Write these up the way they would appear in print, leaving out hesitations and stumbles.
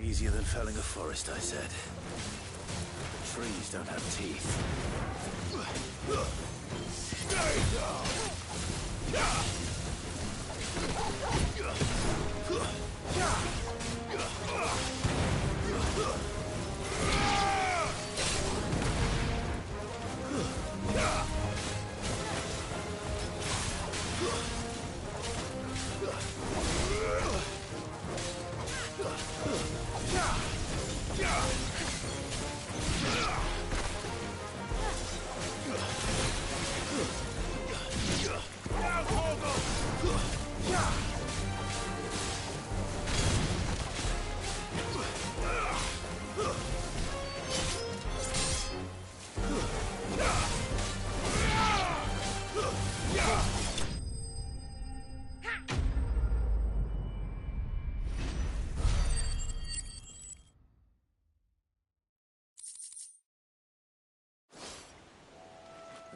Easier than felling a forest, I said. The trees don't have teeth. Stay down!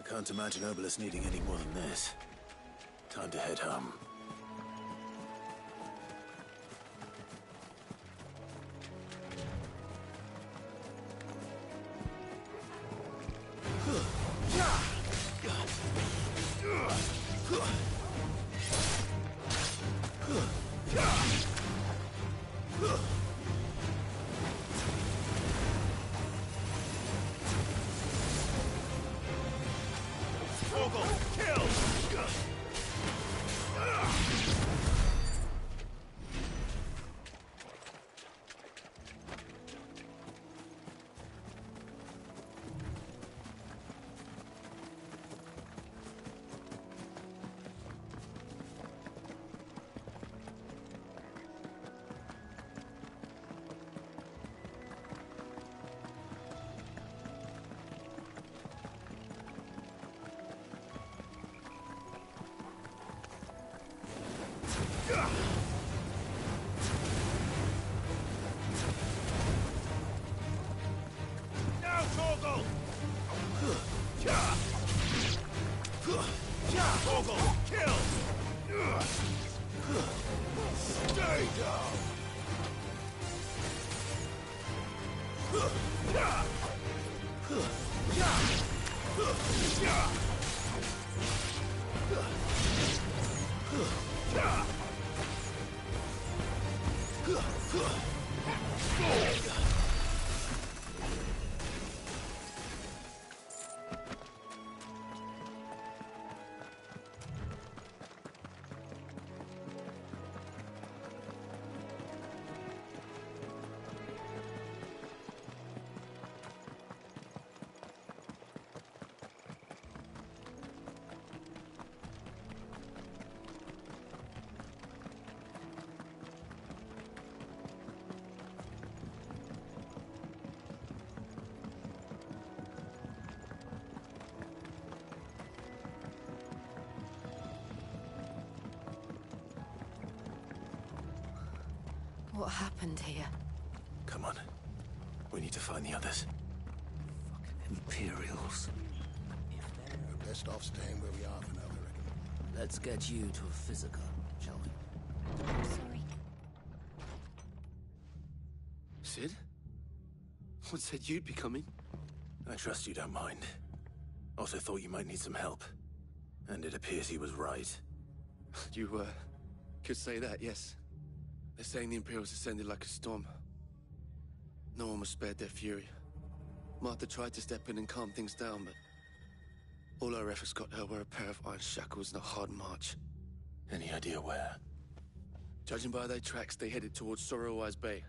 I can't imagine Obelisk needing any more than this. Time to head home. What happened here? Come on. We need to find the others. Fucking Imperials. We're best off staying where we are for now, I reckon. Let's get you to a physical, shall we? I'm sorry. Sid? What said you'd be coming? I trust you don't mind. Also thought you might need some help. And it appears he was right. You, could say that, yes. They're saying the Imperials descended like a storm. No one was spared their fury. Martha tried to step in and calm things down, but all our efforts got her were a pair of iron shackles and a hard march. Any idea where? Judging by their tracks, they headed towards Sorrowwise Bay.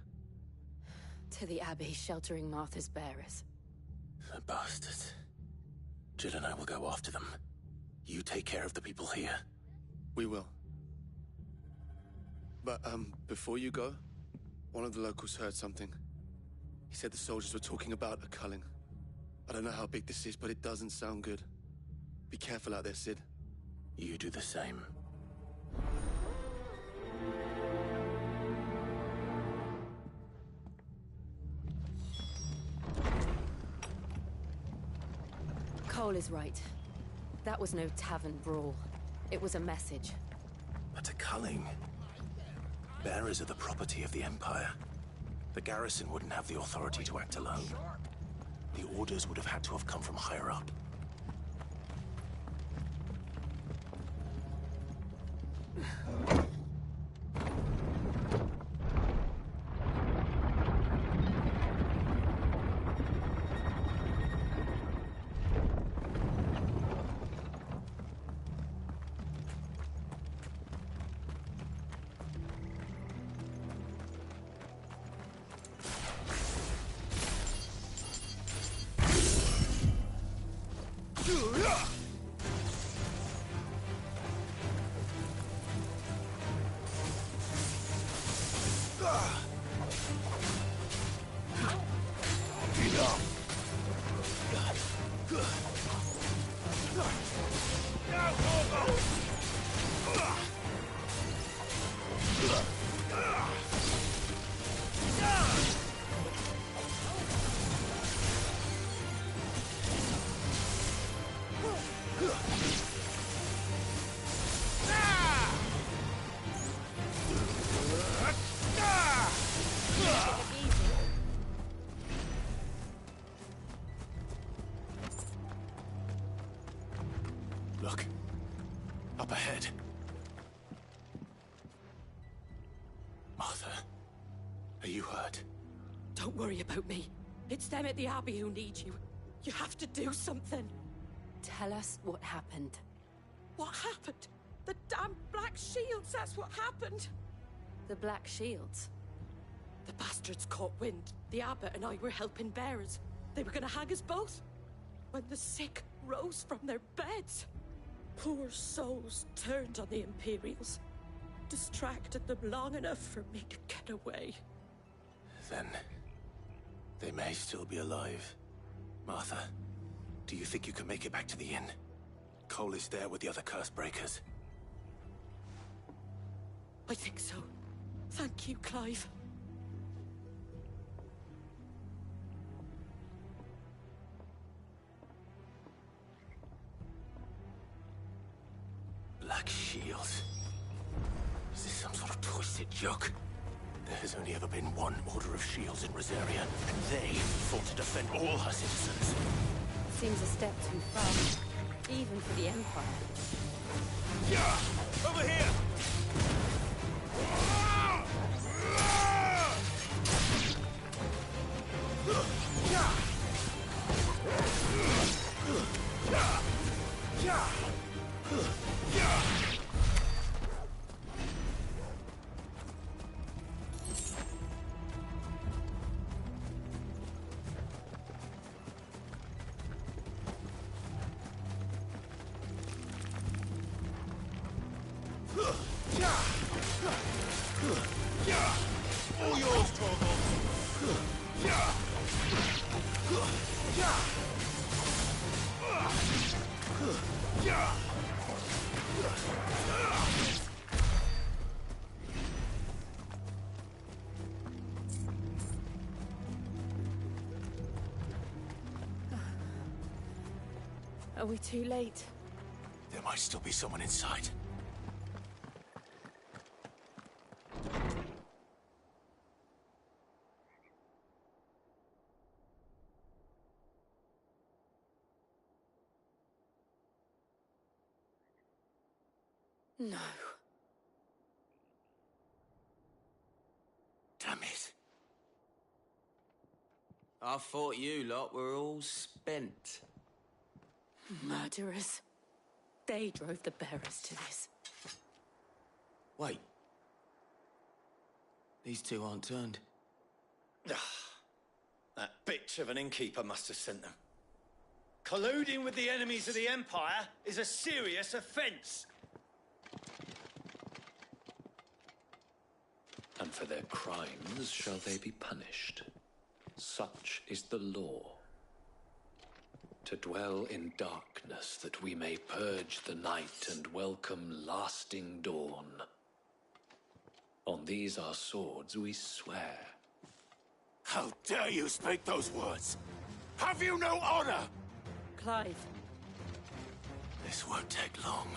To the Abbey, sheltering Martha's bearers. The bastards. Jill and I will go after them. You take care of the people here. We will. But, before you go, one of the locals heard something. He said the soldiers were talking about a culling. I don't know how big this is, but it doesn't sound good. Be careful out there, Sid. You do the same. Cole is right. That was no tavern brawl. It was a message. But a culling. Bearers are the property of the Empire. The garrison wouldn't have the authority to act alone. The orders would have had to have come from higher up. Look. Up ahead. Martha, are you hurt? Don't worry about me. It's them at the Abbey who need you. You have to do something. Tell us what happened. What happened? The damn Black Shields, that's what happened. The Black Shields? The bastards caught wind. The Abbot and I were helping bearers. They were gonna hang us both. When the sick rose from their beds. Poor souls turned on the Imperials. Distracted them long enough for me to get away. Then... they may still be alive. Martha, do you think you can make it back to the inn? Cole is there with the other curse breakers. I think so. Thank you, Clive. Black Shields. Is this some sort of twisted joke? There has only ever been one Order of Shields in Rosaria, and they fought to defend all her citizens. Seems a step too far, even for the Empire. Yeah! Over here! All yours, Torgal. Are we too late? There might still be someone inside. No. Damn it. I thought you lot were all spent. Murderers. They drove the bearers to this. Wait. These two aren't turned. That bitch of an innkeeper must have sent them. Colluding with the enemies of the Empire is a serious offense. And for their crimes shall they be punished. Such is the law. To dwell in darkness that we may purge the night and welcome lasting dawn. On these our swords we swear. How dare you speak those words? Have you no honor? Clive, This won't take long.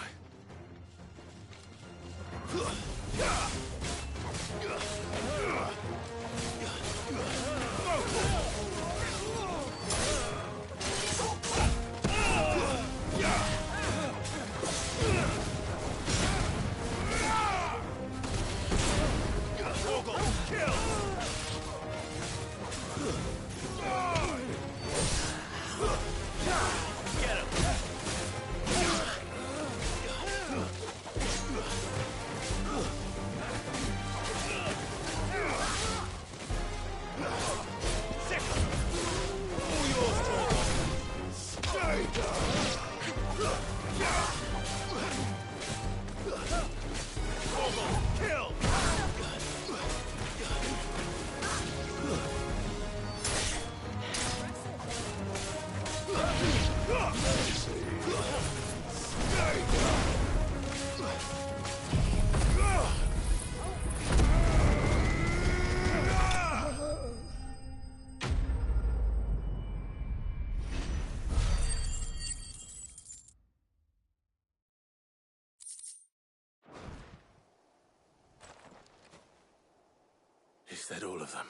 Is that all of them?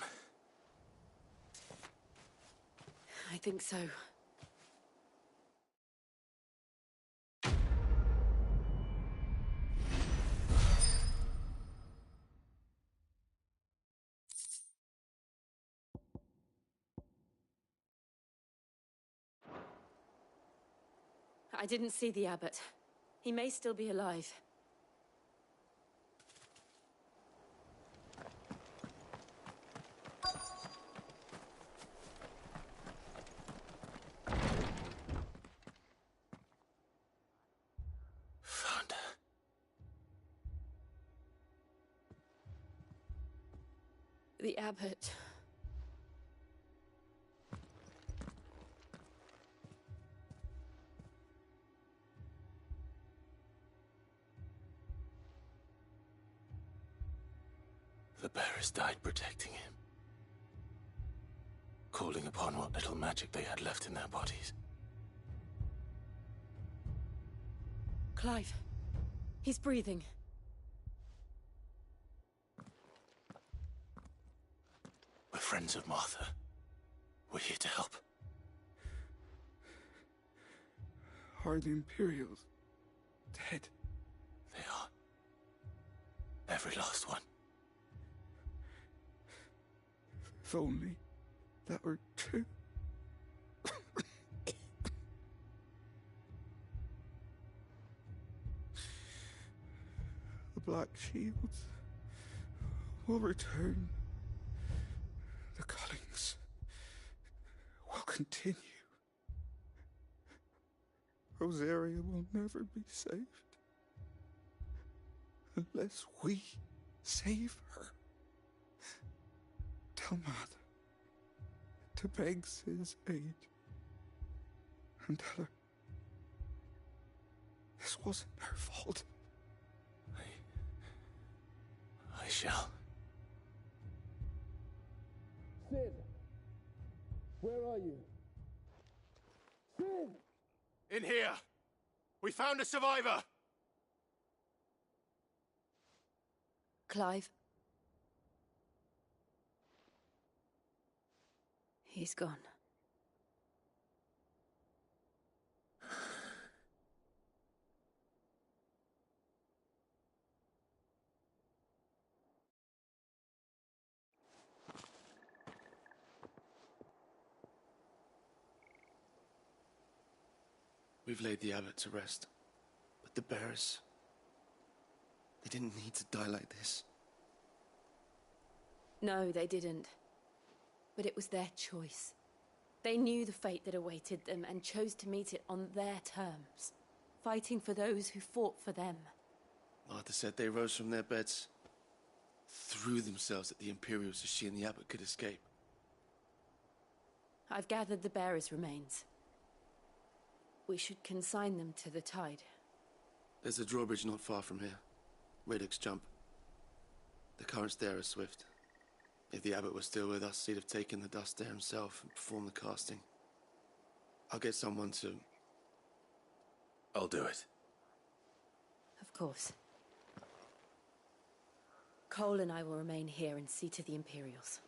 I think so. I didn't see the abbot. He may still be alive. Found her. The abbot. The bearers died protecting him. Calling upon what little magic they had left in their bodies. Clive. He's breathing. We're friends of Martha. We're here to help. Are the Imperials dead? They are. Every last one. If only that were true. The Black Shields will return. The cullings will continue. Rosaria will never be saved unless we save her. Tell Mother to beg Sid's aid and tell her this wasn't her fault. I shall. Sid! Where are you? Sid! In here! We found a survivor! Clive. He's gone. We've laid the abbot to rest. But the bearers... they didn't need to die like this. No, they didn't. But it was their choice. They knew the fate that awaited them and chose to meet it on their terms, fighting for those who fought for them. Martha said they rose from their beds, threw themselves at the Imperials so she and the abbot could escape. I've gathered the bearers' remains. We should consign them to the tide. There's a drawbridge not far from here. Radix Jump. The currents there are swift. If the abbot was still with us, he'd have taken the dust there himself and performed the casting. I'll get someone to... I'll I'll do it. Of course. Cole and I will remain here and see to the Imperials.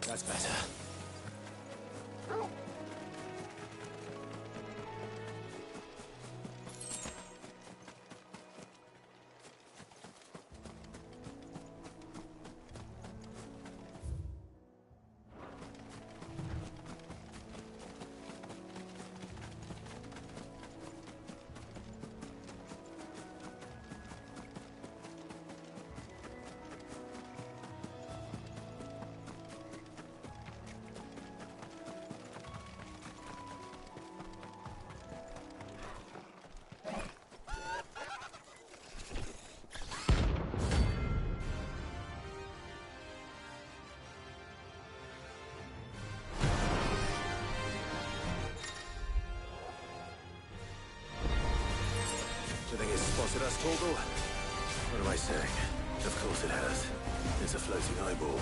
That's better. Do you think it's spotted us, Torgal? What am I saying? Of course it has. It's a floating eyeball.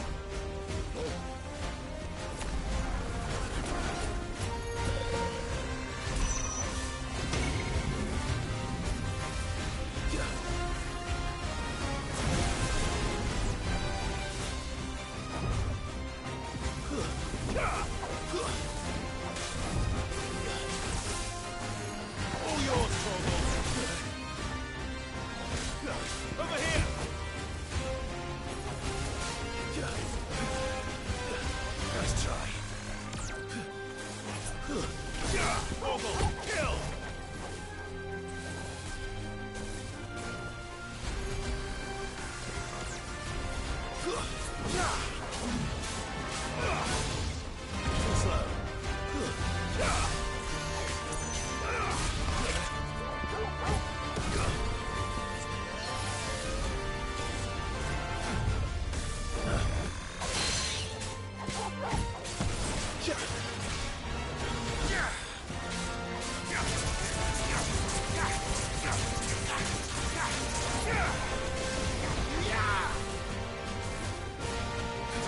All yours, Torgal. Over here! Nice try. Torgal, kill!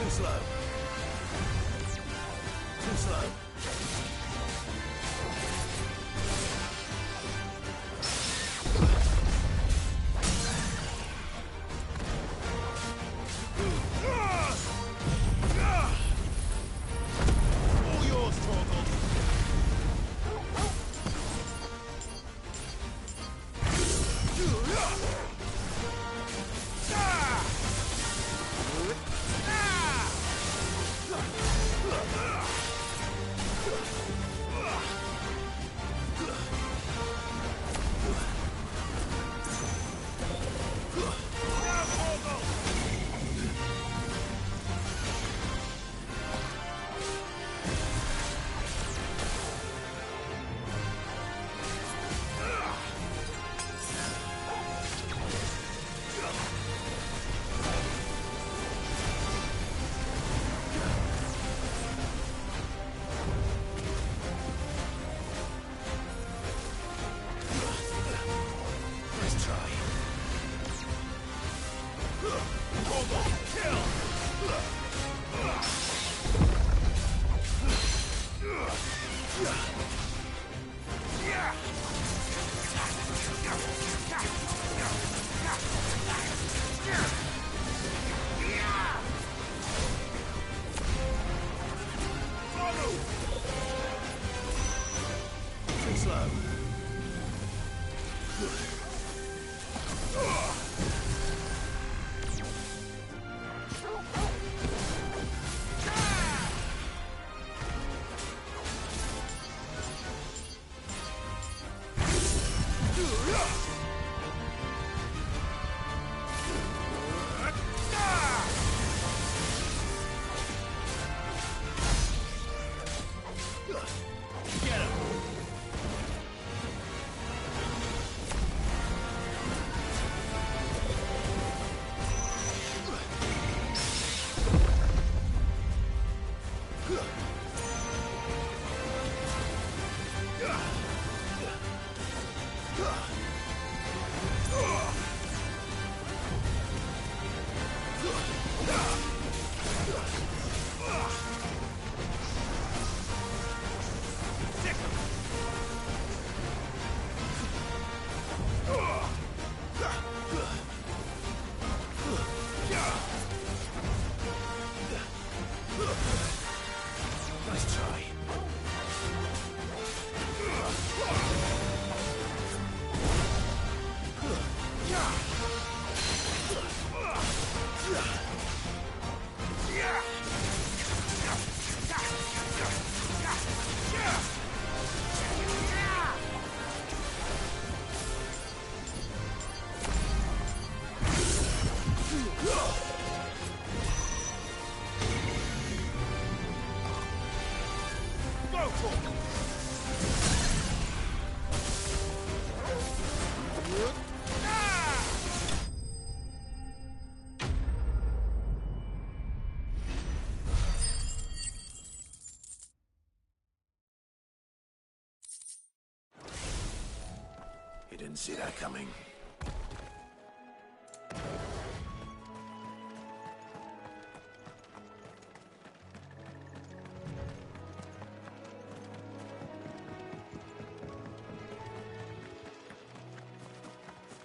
Too slow. Too slow. Too slow. All yours, Torgal. Nice try. Torgal, kill! Too slow. Didn't see that coming.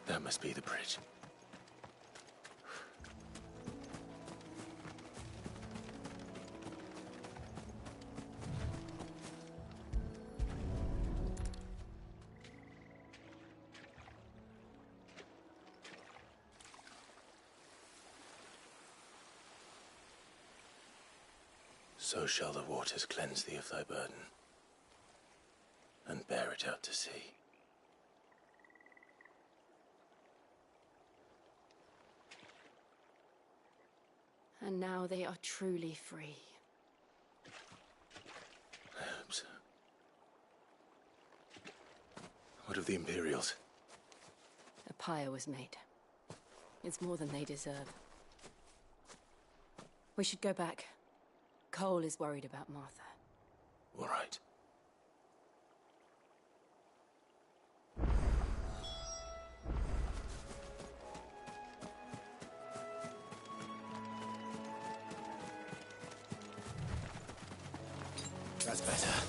That must be the bridge. So shall the waters cleanse thee of thy burden, and bear it out to sea. And now they are truly free. I hope so. What of the Imperials? A pyre was made. It's more than they deserve. We should go back. Cole is worried about Martha. All right. That's better.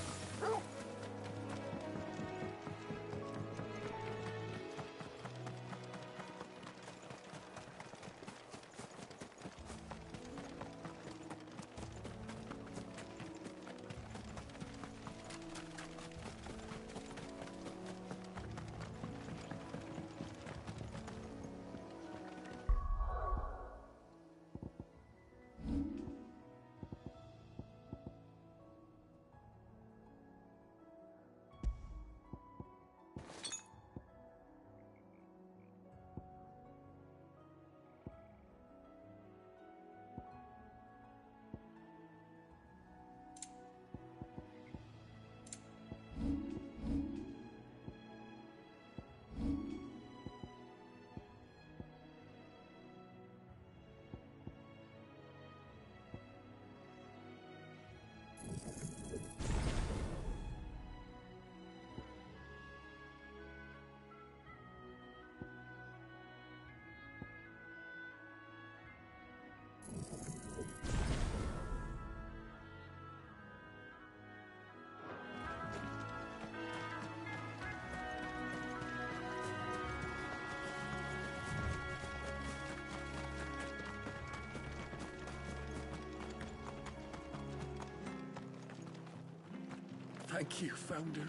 Thank you, Founder.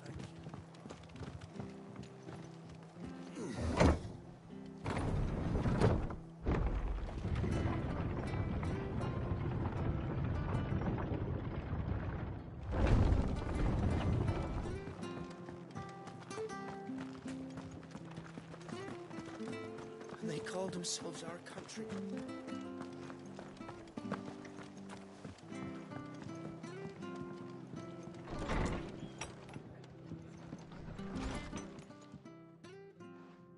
Thank And they called themselves our country.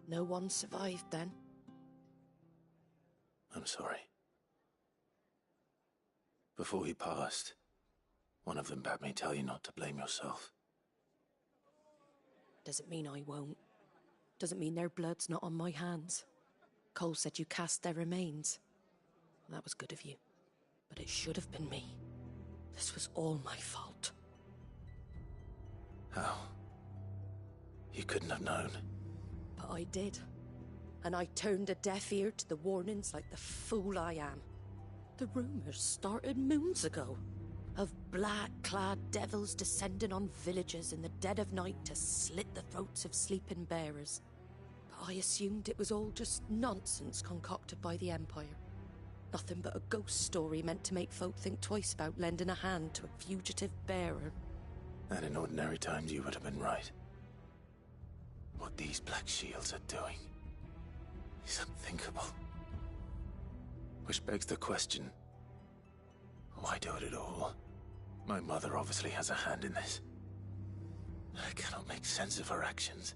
No one survived then. I'm sorry. Before he passed, one of them bade me tell you not to blame yourself. Doesn't mean I won't. Doesn't mean their blood's not on my hands. Cole said you cast their remains. That was good of you. But it should have been me. This was all my fault. How? You couldn't have known. But I did. And I turned a deaf ear to the warnings like the fool I am. The rumors started moons ago. Of black-clad devils descending on villages in the dead of night to slit the throats of sleeping bearers. But I assumed it was all just nonsense concocted by the Empire. Nothing but a ghost story meant to make folk think twice about lending a hand to a fugitive bearer. And in ordinary times you would have been right. What these Black Shields are doing is unthinkable. Which begs the question, why do it at all? My mother obviously has a hand in this. I cannot make sense of her actions.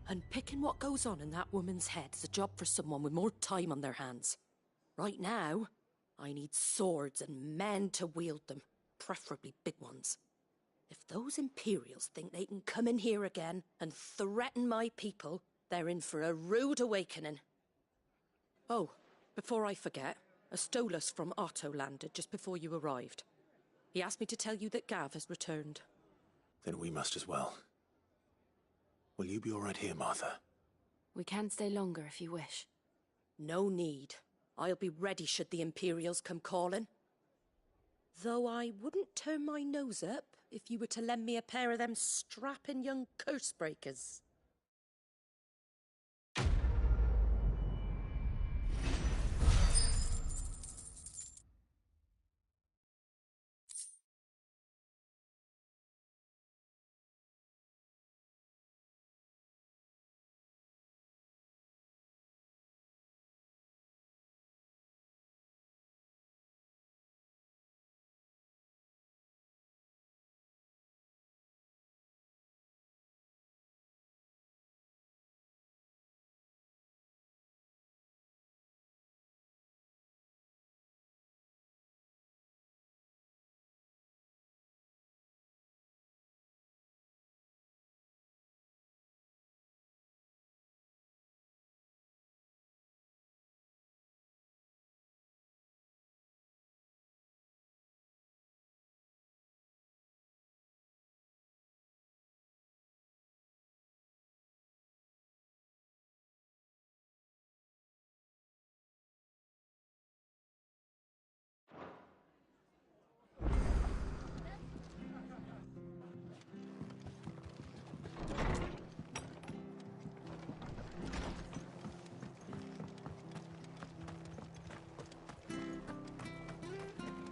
And picking what goes on in that woman's head is a job for someone with more time on their hands. Right now, I need swords and men to wield them, preferably big ones. If those Imperials think they can come in here again and threaten my people, they're in for a rude awakening. Oh, before I forget, a Stolas from Otto landed just before you arrived. He asked me to tell you that Gav has returned. Then we must as well. Will you be all right here, Martha? We can stay longer if you wish. No need. I'll be ready should the Imperials come calling. Though I wouldn't turn my nose up if you were to lend me a pair of them strapping young curse breakers.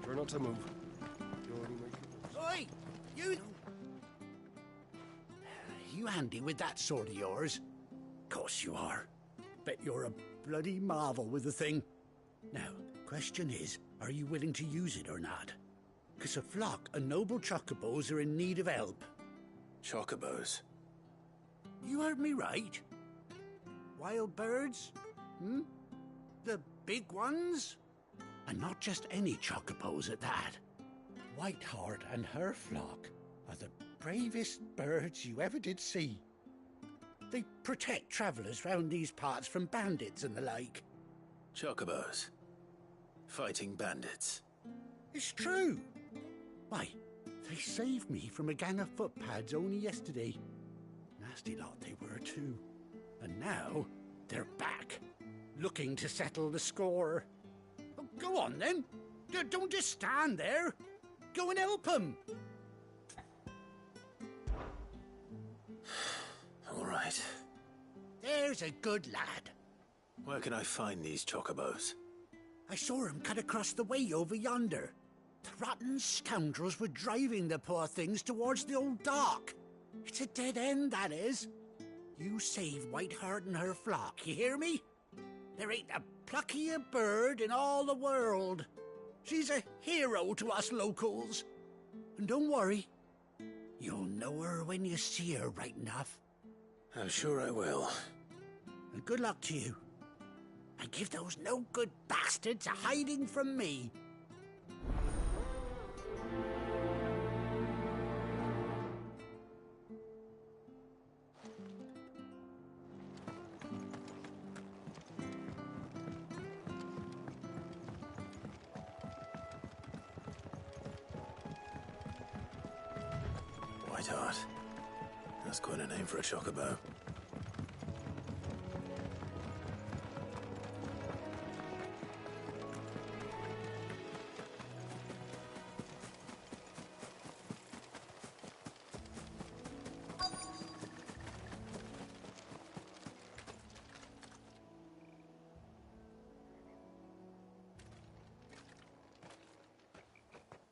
Try not to move. Oi! You... You handy with that sword of yours? Course you are. Bet you're a bloody marvel with the thing. Now, question is, are you willing to use it or not? 'Cause a flock of noble chocobos are in need of help. Chocobos? You heard me right. Wild birds? Hmm? The big ones? And not just any chocobos at that. Whiteheart and her flock are the bravest birds you ever did see. They protect travellers round these parts from bandits and the like. Chocobos? Fighting bandits? It's true. Why, they saved me from a gang of footpads only yesterday. Nasty lot they were too. And now they're back, looking to settle the score. Oh, go on then. Don't just stand there. Go and help them. All right. There's a good lad. Where can I find these chocobos? I saw him cut across the way over yonder. The rotten scoundrels were driving the poor things towards the old dock. It's a dead end, that is. You save Whiteheart and her flock, you hear me? There ain't a pluckier bird in all the world. She's a hero to us locals. And don't worry, you'll know her when you see her right enough. I'm sure I will. And good luck to you. And give those no-good bastards a hiding from me. Whiteheart. That's quite a name for a chocobo.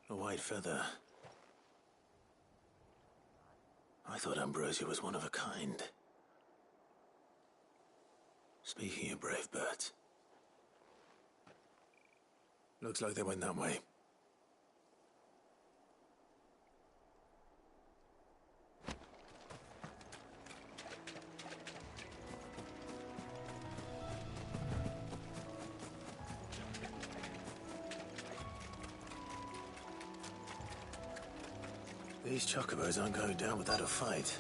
A white feather. I thought Ambrosia was one of a kind. Speaking of brave birds. Looks like they went that way. These chocobos aren't going down without a fight.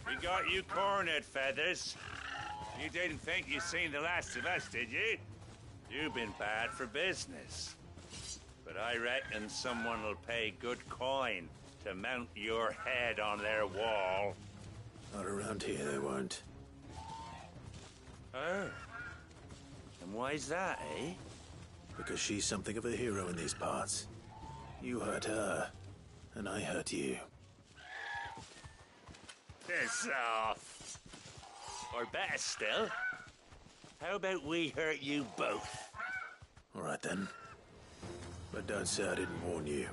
We got you cornered, Feathers. You didn't think you'd seen the last of us, did you? You've been bad for business. But I reckon someone will pay good coin to mount your head on their wall. Not around here, they won't. Oh. And why's that, eh? Because she's something of a hero in these parts. You hurt her, and I hurt you. Piss off. Or better still, how about we hurt you both? All right, then. But don't say I didn't warn you.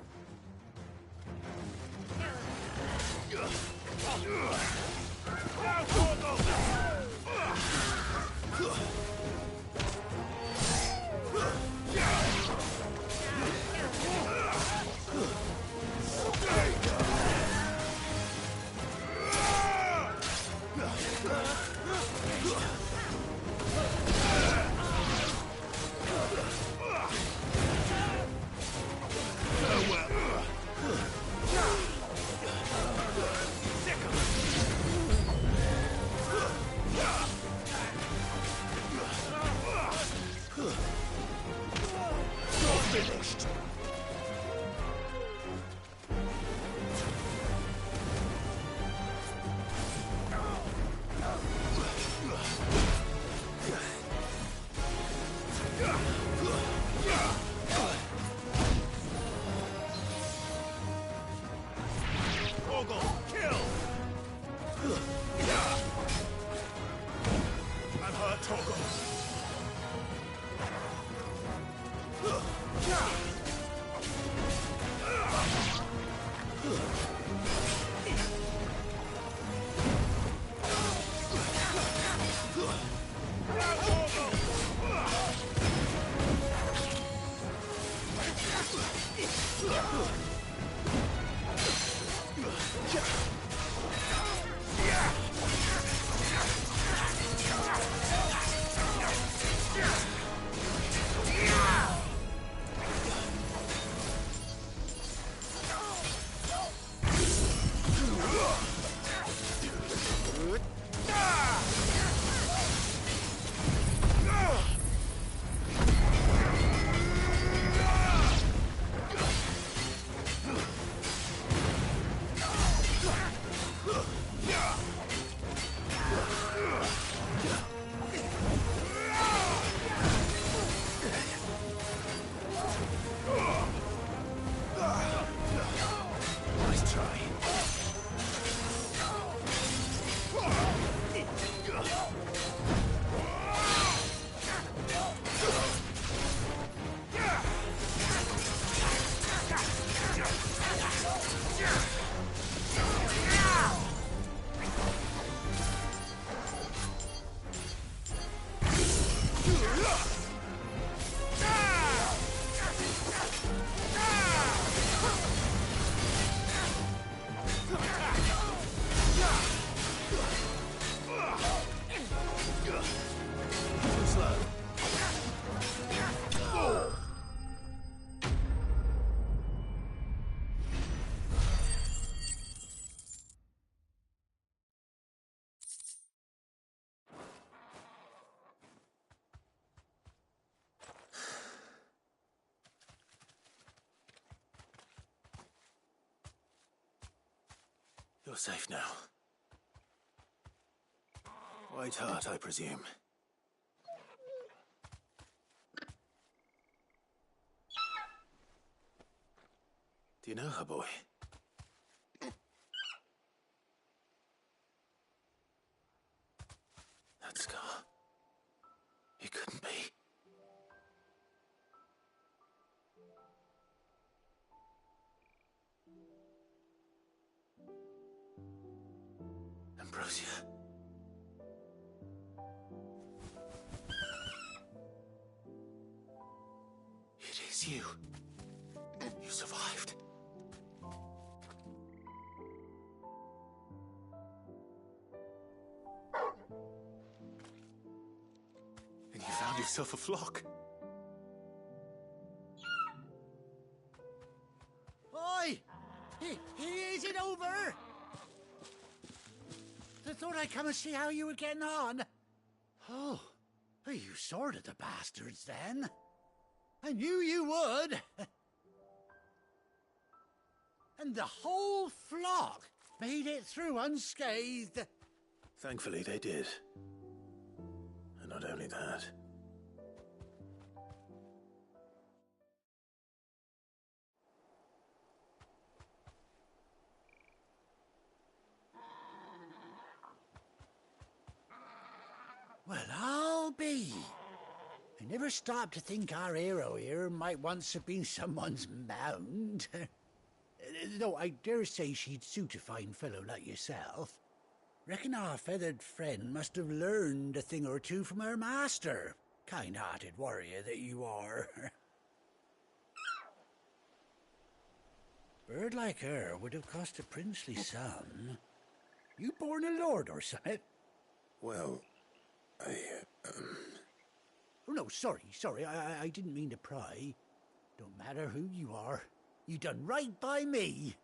You're safe now. White Heart, I presume. Do you know her, boy? That scar. It couldn't be. Ambrosia. It is you. You survived. found yourself a flock. Oi! Is it over? I thought I'd come and see how you were getting on. Oh, you sorted the bastards then. I knew you would. And the whole flock made it through unscathed. Thankfully, they did. And not only that. Well, I'll be. I never stopped to think our hero here might once have been someone's mount. Though I dare say she'd suit a fine fellow like yourself. Reckon our feathered friend must have learned a thing or two from her master. Kind-hearted warrior that you are. Bird like her would have cost a princely sum. You born a lord or something? Well, Oh, no, sorry. I didn't mean to pry. Don't matter who you are. You done right by me.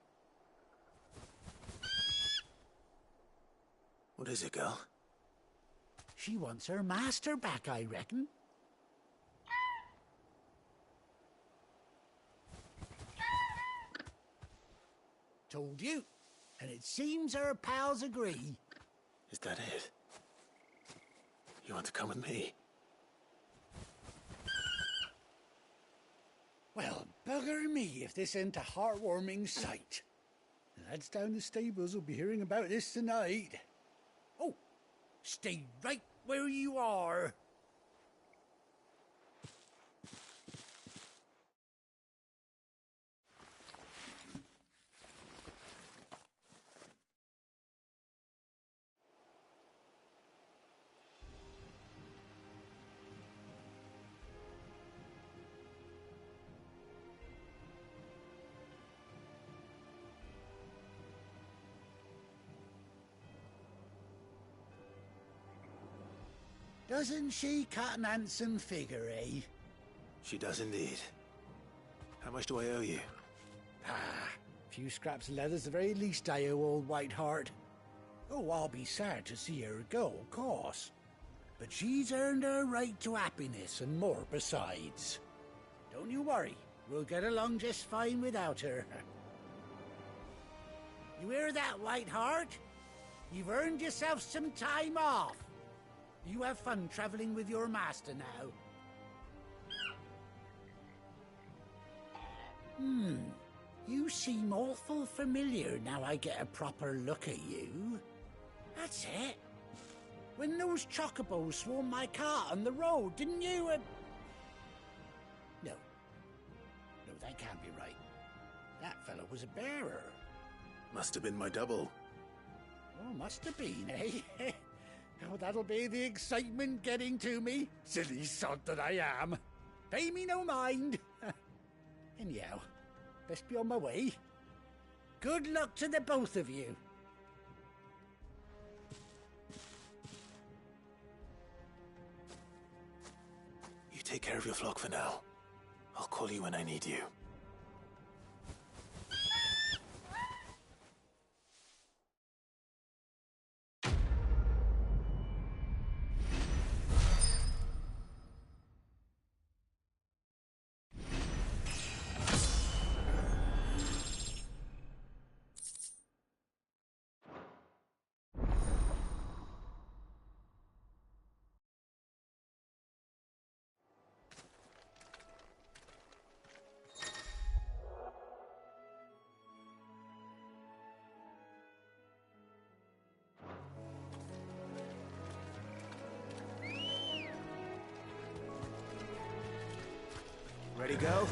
What is it, girl? She wants her master back, I reckon. Told you. And it seems her pals agree. Is that it? You want to come with me? Well, bugger me if this ain't a heartwarming sight. The lads down the stables will be hearing about this tonight. Oh, stay right where you are. Doesn't she cut an handsome figure, eh? She does indeed. How much do I owe you? A few scraps of leather's the very least I owe old Whiteheart. Oh, I'll be sad to see her go, of course. But she's earned her right to happiness and more besides. Don't you worry, we'll get along just fine without her. You hear that, Whiteheart? You've earned yourself some time off. You have fun traveling with your master now. You seem awful familiar now I get a proper look at you. That's it. When those chocobos swarmed my cart on the road, didn't you? No, that can't be right. That fellow was a bearer. Must have been my double. Oh, must have been, eh? Oh, that'll be the excitement getting to me. Silly sod that I am. Pay me no mind. Anyhow, best be on my way. Good luck to the both of you. You take care of your flock for now. I'll call you when I need you. Ready, go?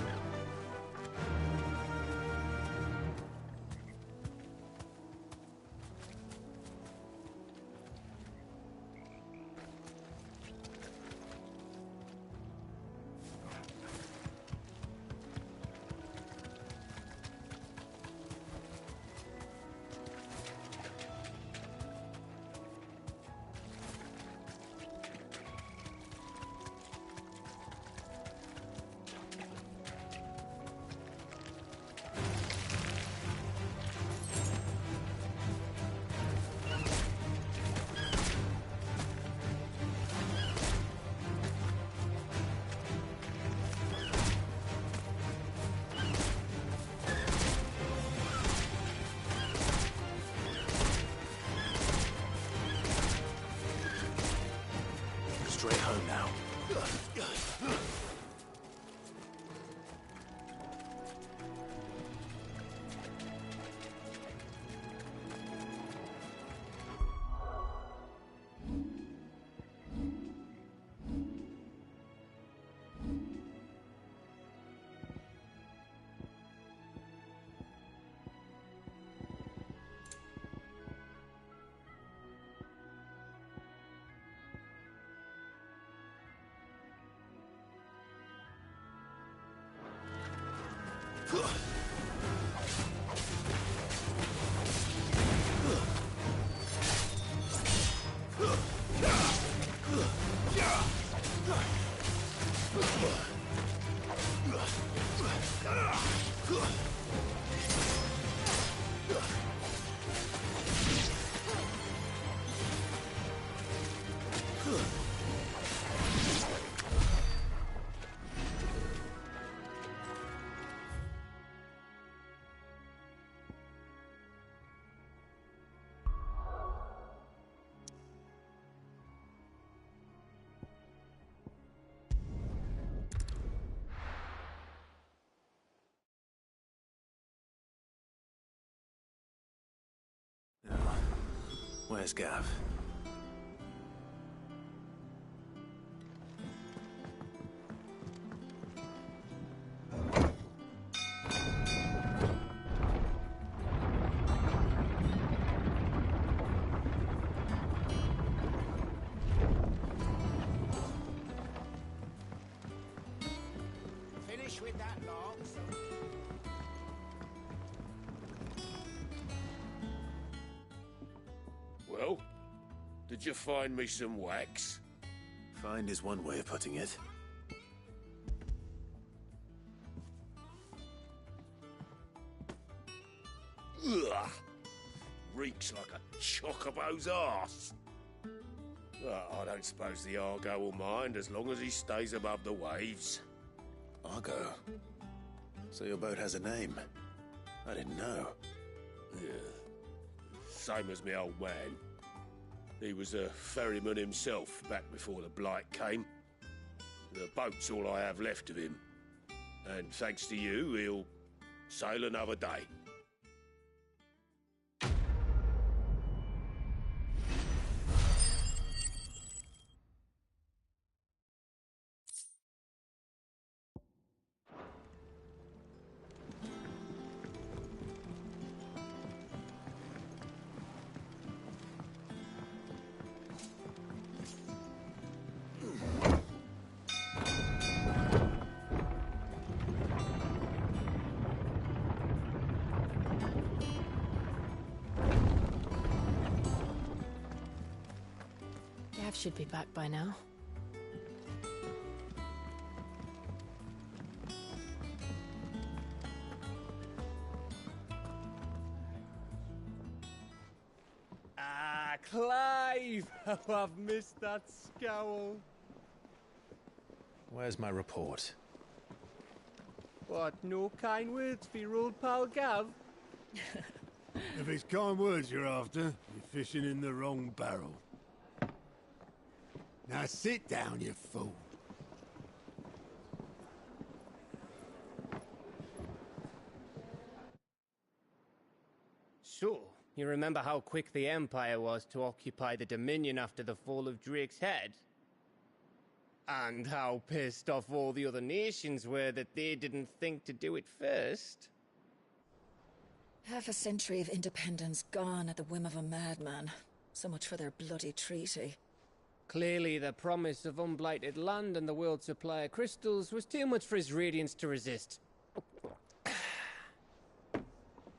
Where's Gav? Finish with that log, so... Well, did you find me some wax? Find is one way of putting it. Ugh! Reeks like a chocobo's arse. I don't suppose the Argo will mind as long as he stays above the waves. Argo? So your boat has a name? I didn't know. Yeah. Same as me old man. He was a ferryman himself back before the Blight came. The boat's all I have left of him. And thanks to you, he'll sail another day. Gav should be back by now. Ah, Clive! How I've missed that scowl. Where's my report? What, no kind words for your old pal Gav? If it's kind words you're after, you're fishing in the wrong barrel. Now sit down, you fool. So, you remember how quick the Empire was to occupy the Dominion after the fall of Drake's head? And how pissed off all the other nations were that they didn't think to do it first? Half a century of independence gone at the whim of a madman. So much for their bloody treaty. Clearly, the promise of unblighted land and the world's supply of crystals was too much for his radiance to resist.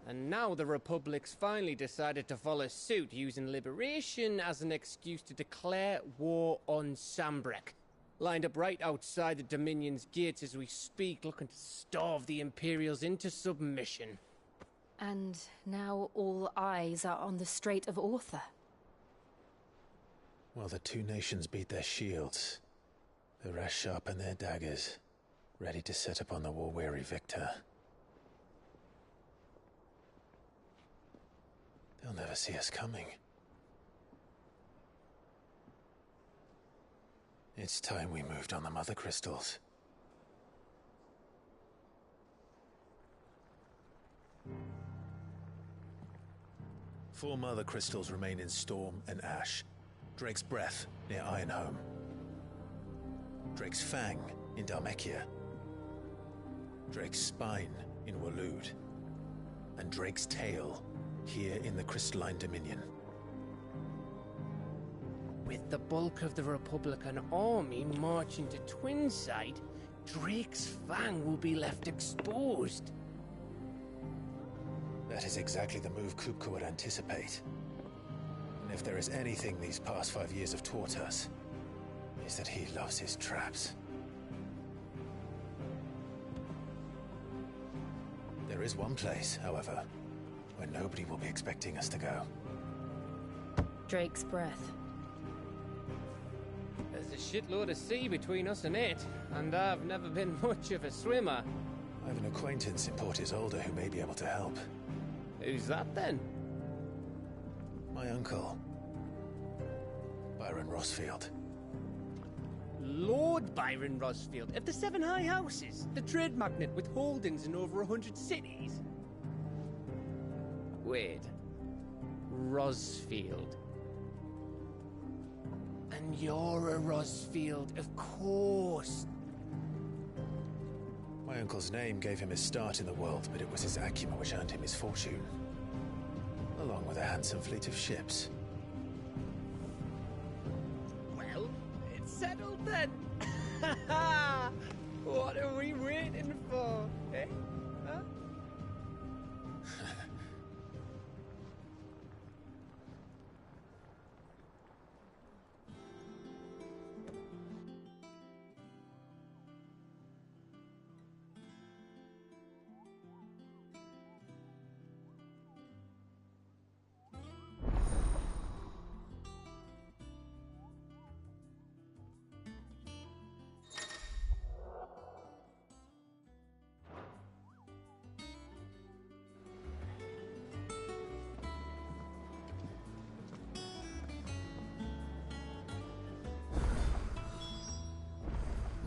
And now the Republic's finally decided to follow suit, using liberation as an excuse to declare war on Sambrek. Lined up right outside the Dominion's gates as we speak, looking to starve the Imperials into submission. And now all eyes are on the Strait of Author. While the two nations beat their shields, the rest sharpen their daggers, ready to set upon the war-weary victor. They'll never see us coming. It's time we moved on the Mother Crystals. Four Mother Crystals remain in Storm and Ash. Drake's Breath near Ironhome. Drake's Fang in Dhalmekia. Drake's Spine in Waloed. And Drake's Tail here in the Crystalline Dominion. With the bulk of the Republican army marching to Twinside, Drake's Fang will be left exposed. That is exactly the move Kupka would anticipate. And if there is anything these past 5 years have taught us, is that he loves his traps. There is one place, however, where nobody will be expecting us to go. Drake's Breath. There's a shitload of sea between us and it, and I've never been much of a swimmer. I have an acquaintance in Port Isolde who may be able to help. Who's that then? My uncle, Byron Rosfield. Lord Byron Rosfield of the Seven High Houses, the trade magnate with holdings in over 100 cities. Wait, Rosfield. And you're a Rosfield, of course. My uncle's name gave him his start in the world, but it was his acumen which earned him his fortune. Along with a handsome fleet of ships. Well, it's settled then. What are we waiting for, eh? Huh?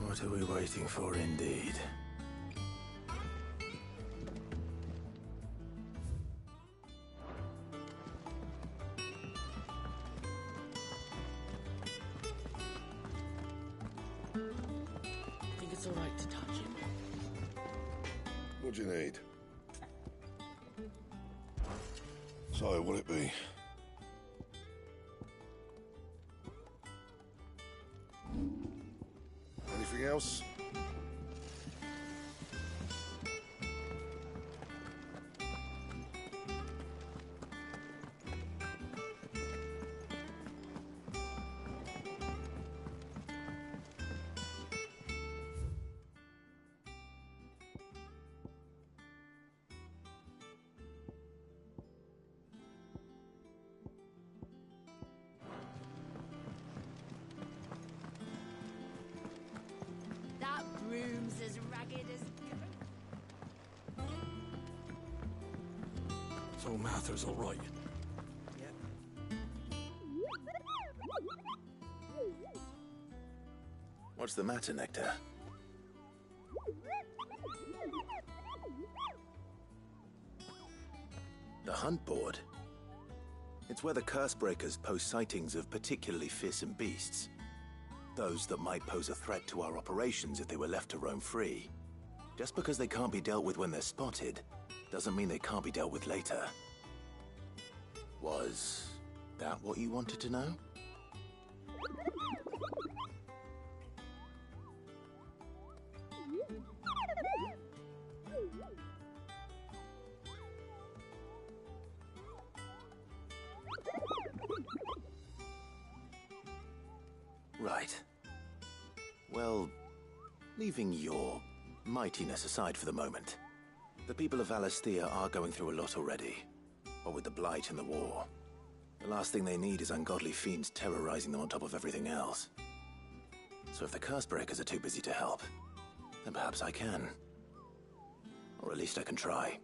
What are we waiting for, indeed? I think it's all right to touch him. What do you need? So, what'll it be? Anything else? That broom's as ragged as... So Mather's all right. What's the matter, Nectar? The hunt board? It's where the Cursebreakers post sightings of particularly fearsome beasts. Those that might pose a threat to our operations if they were left to roam free. Just because they can't be dealt with when they're spotted, doesn't mean they can't be dealt with later. Was that what you wanted to know? Right. Well, leaving your mightiness aside for the moment, the people of Valisthea are going through a lot already. What with the Blight and the war. The last thing they need is ungodly fiends terrorizing them on top of everything else. So if the Cursebreakers are too busy to help, then perhaps I can. Or at least I can try.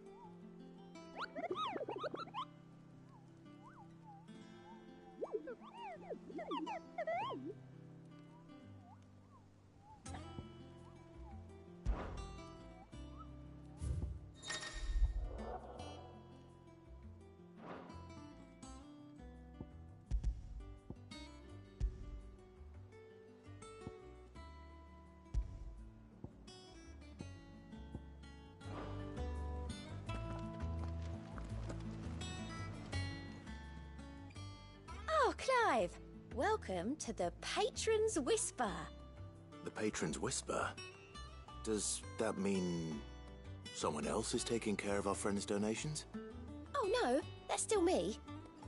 Oh, Clive! Welcome to the Patron's Whisper. The Patron's Whisper? Does that mean someone else is taking care of our friend's donations? Oh no, that's still me.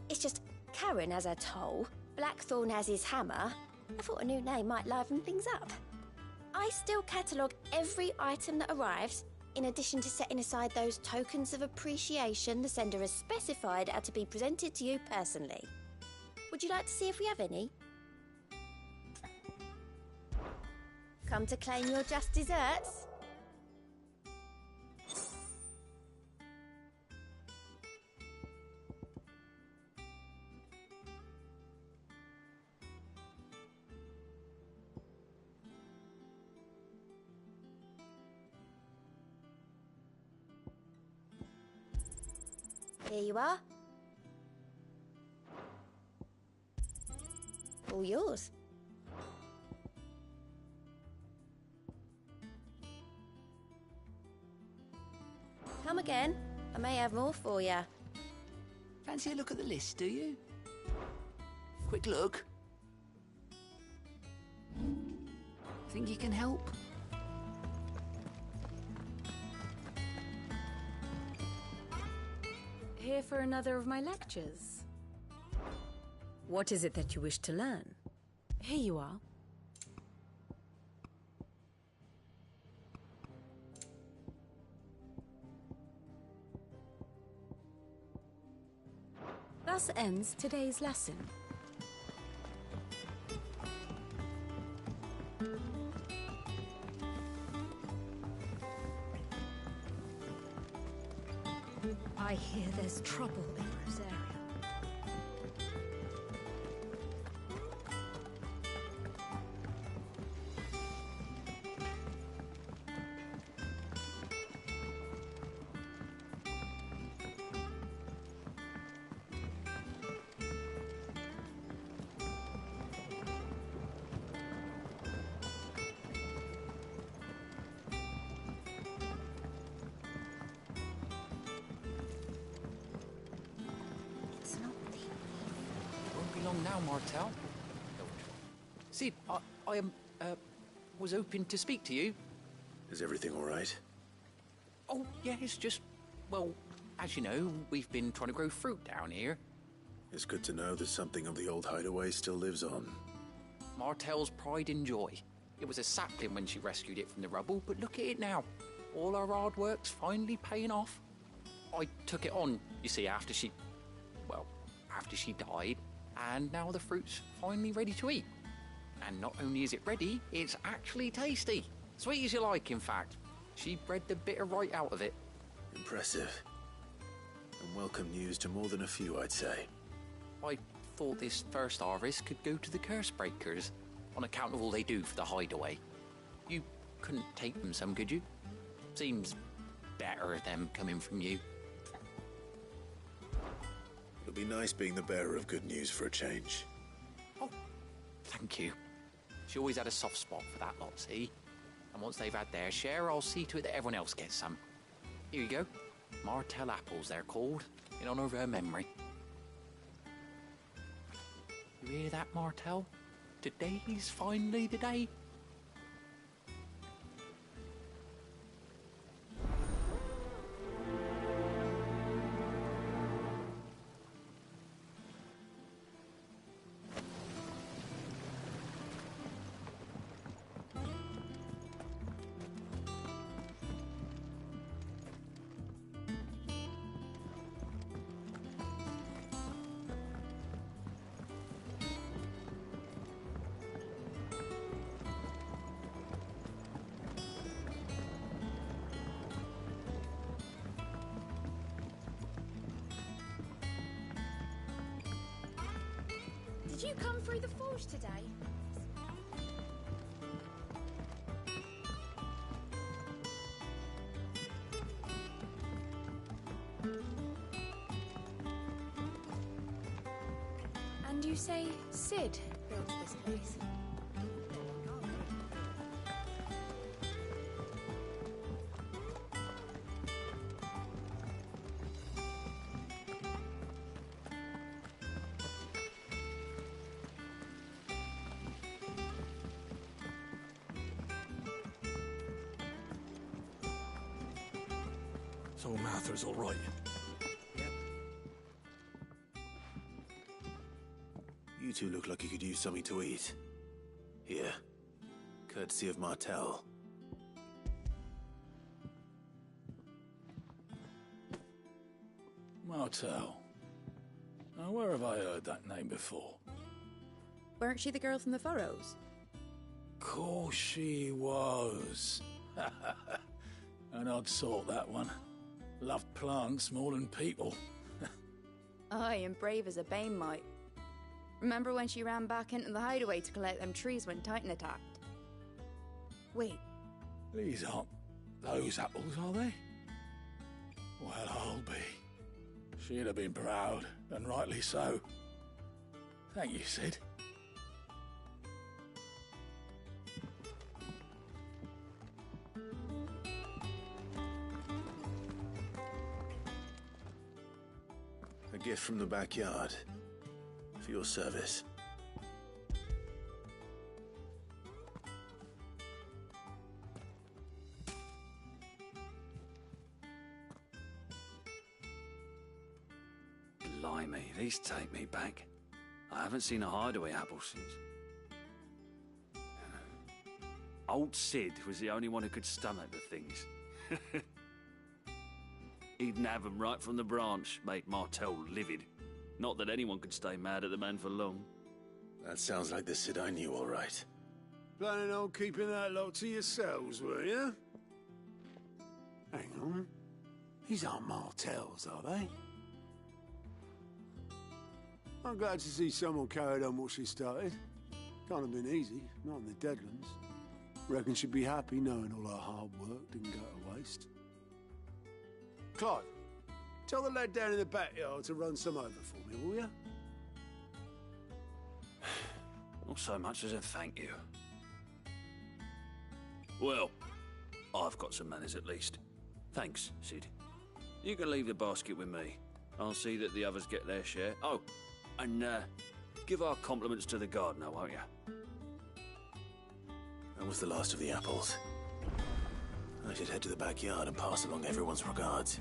It's just Karen has her toll, Blackthorn has his hammer. I thought a new name might liven things up. I still catalogue every item that arrives, in addition to setting aside those tokens of appreciation the sender has specified are to be presented to you personally. Would you like to see if we have any? Come to claim your just desserts? Here you are. All yours. Come again. I may have more for you. Fancy a look at the list, do you? Quick look. Think you can help? Here for another of my lectures. What is it that you wish to learn? Here you are. Thus ends today's lesson. I hear there's trouble in Rosaria. Won't be long now, Martel. Sid, I was hoping to speak to you. Is everything all right? Oh, yeah, it's just, well, as you know, we've been trying to grow fruit down here. It's good to know that something of the old hideaway still lives on. Martel's pride and joy. It was a sapling when she rescued it from the rubble, but look at it now. All our hard work's finally paying off. I took it on, you see, after she died, and now the fruit's finally ready to eat. And not only is it ready, it's actually tasty. Sweet as you like, in fact. She bred the bitter right out of it. Impressive. And welcome news to more than a few, I'd say. I thought this first harvest could go to the curse breakers, on account of all they do for the hideaway. You couldn't take them some, could you? Seems better them coming from you. It'll be nice being the bearer of good news for a change. Oh, thank you. She always had a soft spot for that lot, see? And once they've had their share, I'll see to it that everyone else gets some. Here you go. Martel apples, they're called, in honor of her memory. You hear that, Martel? Today's finally the day. Did you come through the forge today? And you say Sid built this place? So Martha's all right. You two look like you could use something to eat. Here. Courtesy of Martel. Martel. Now, where have I heard that name before? Weren't she the girl from the Furrows? Course she was. An odd sort, that one. Loved plants more than people. Aye, and brave as a bane might. Remember when she ran back into the hideaway to collect them trees when Titan attacked? Wait. These aren't those apples, are they? Well, I'll be. She'd have been proud, and rightly so. Thank you, Sid. gift from the backyard. For your service. Blimey, these take me back. I haven't seen a hideaway apple since. Old Sid was the only one who could stomach the things. He'd nab 'em right from the branch, made Martel livid. Not that anyone could stay mad at the man for long. That sounds like the Sid I knew, all right. Planning on keeping that lot to yourselves, were you? Hang on. These aren't Martels, are they? I'm glad to see someone carried on what she started. Can't have been easy, not in the Deadlands. Reckon she'd be happy knowing all her hard work didn't go to waste. Clive, tell the lad down in the backyard to run some over for me, will you? Not so much as a thank you. Well, I've got some manners at least. Thanks, Sid. You can leave the basket with me. I'll see that the others get their share. Oh, and give our compliments to the gardener, won't you? That was the last of the apples. I should head to the backyard and pass along everyone's regards.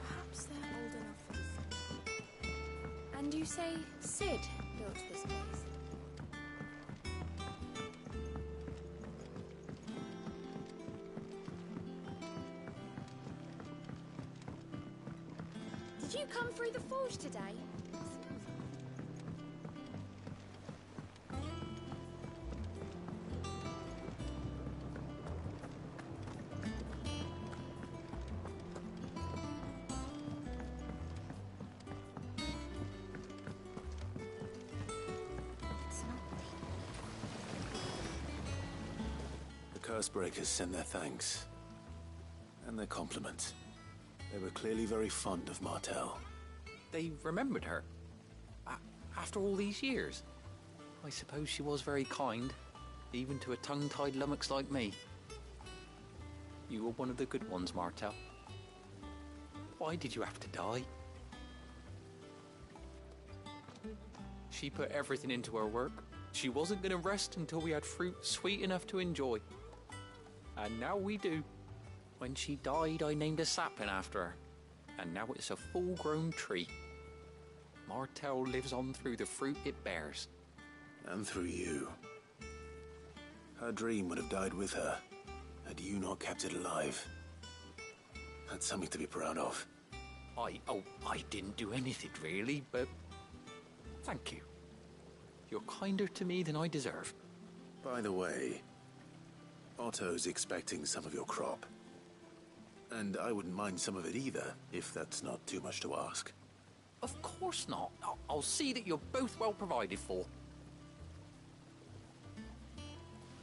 Perhaps they're old enough for this. And you say Sid built this place? Did you come through the forge today? The Cursebreakers send their thanks. And their compliments. They were clearly very fond of Martel. They remembered her. After all these years. I suppose she was very kind, even to a tongue-tied lummox like me. You were one of the good ones, Martel. Why did you have to die? She put everything into her work. She wasn't going to rest until we had fruit sweet enough to enjoy. And now we do. When she died, I named a sapling after her. And now it's a full-grown tree. Martel lives on through the fruit it bears. And through you. Her dream would have died with her, had you not kept it alive. That's something to be proud of. I didn't do anything really, but thank you. You're kinder to me than I deserve. By the way, Otto's expecting some of your crop. And I wouldn't mind some of it either, if that's not too much to ask. Of course not. I'll see that you're both well provided for.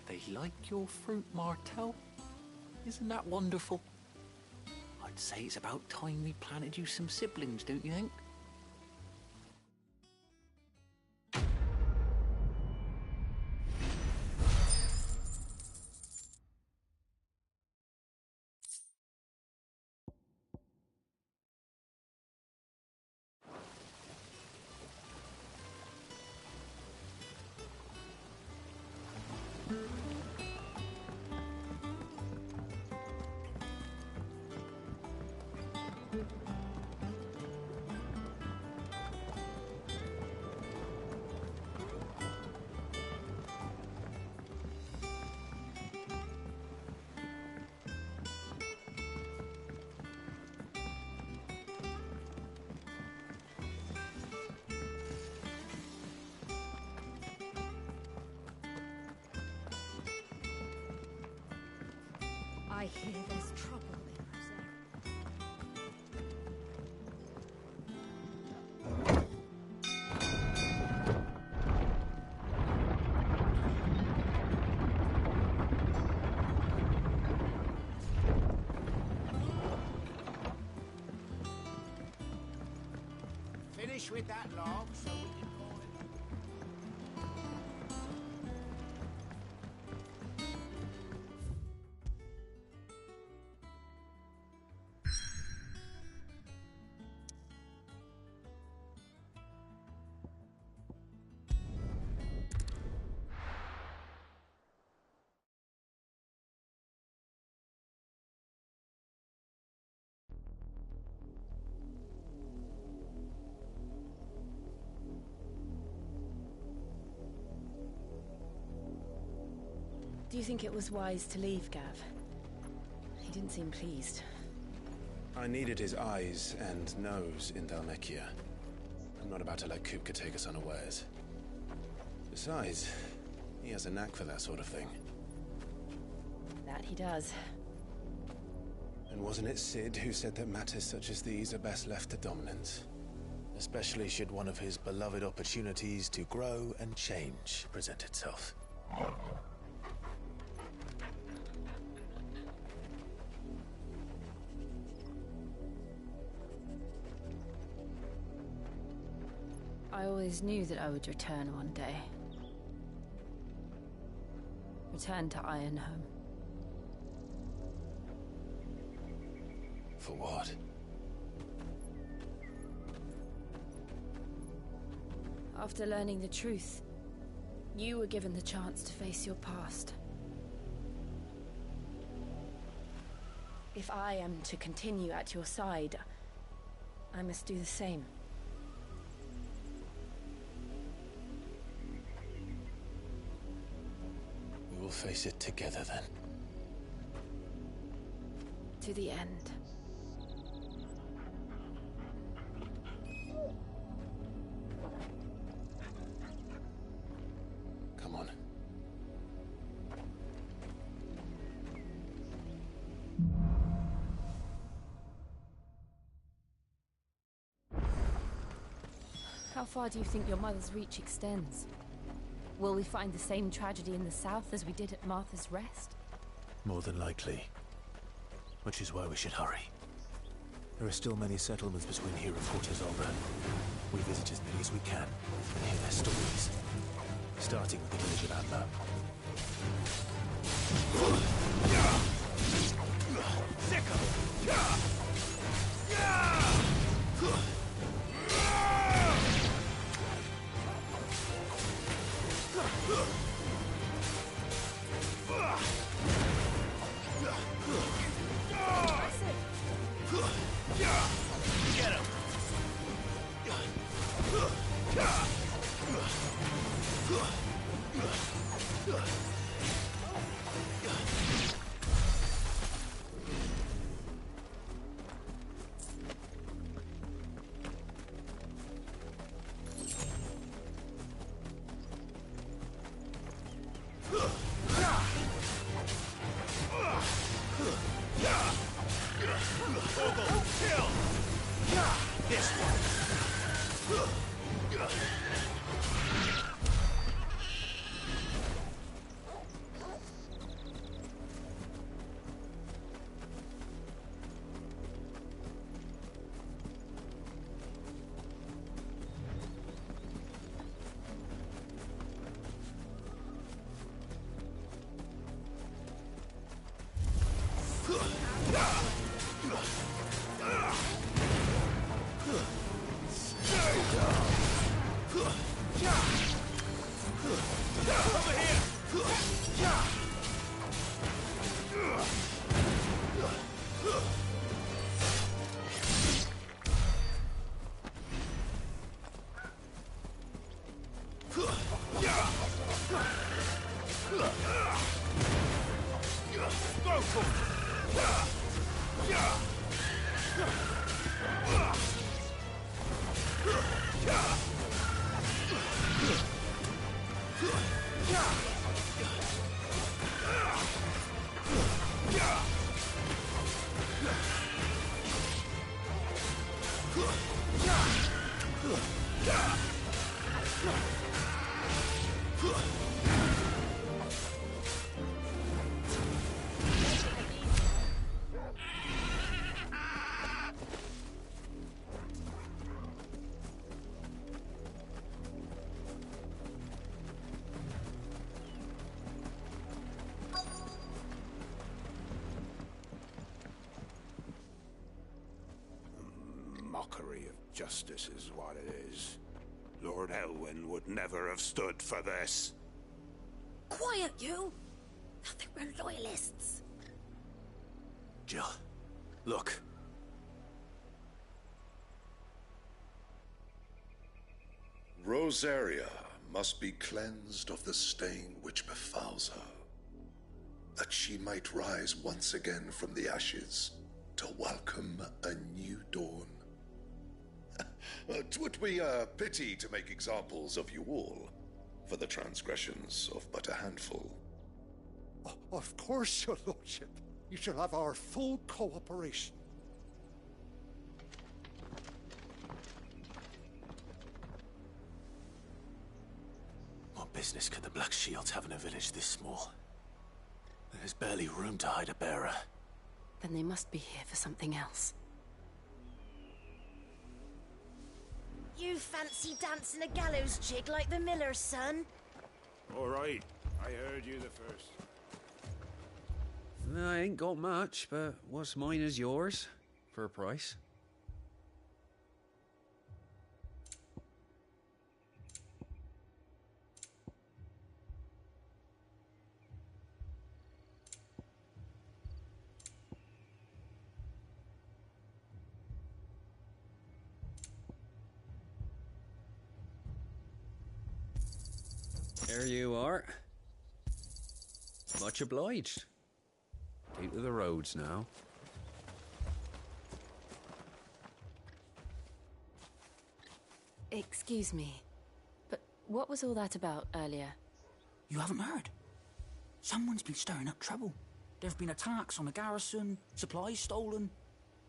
They like your fruit, Martel. Isn't that wonderful? I'd say it's about time we planted you some siblings, don't you think? I hear there's trouble in Roselle. finish with that log so we can call it? Do you think it was wise to leave, Gav? He didn't seem pleased. I needed his eyes and nose in Dalmekia. I'm not about to let Kupka take us unawares. Besides, he has a knack for that sort of thing. That he does. And wasn't it Sid who said that matters such as these are best left to dominance? Especially should one of his beloved opportunities to grow and change present itself. I always knew that I would return one day. Return to Ironhome. For what? After learning the truth, you were given the chance to face your past. If I am to continue at your side, I must do the same. We will face it together then. To the end. Come on. How far do you think your mother's reach extends? Will we find the same tragedy in the south as we did at Martha's Rest? More than likely. Which is why we should hurry. There are still many settlements between here and Fort Isolde. We visit as many as we can and hear their stories. Starting with the village of Adler. Get him! mockery of justice is what it is. Lord Elwyn would never have stood for this. Quiet, you! Thought they were loyalists. Jill, look. Rosaria must be cleansed of the stain which befouls her, that she might rise once again from the ashes to welcome a new dawn. 'Twould be a pity to make examples of you all, for the transgressions of but a handful. Of course, your lordship. You shall have our full cooperation. What business could the Black Shields have in a village this small? There's barely room to hide a bearer. Then they must be here for something else. You fancy dancing a gallows jig like the miller's son? All right, I heard you the first. I ain't got much, but what's mine is yours, for a price. There you are. Much obliged. Keep to the roads now. Excuse me, but what was all that about earlier? You haven't heard? Someone's been stirring up trouble. There have been attacks on the garrison, supplies stolen.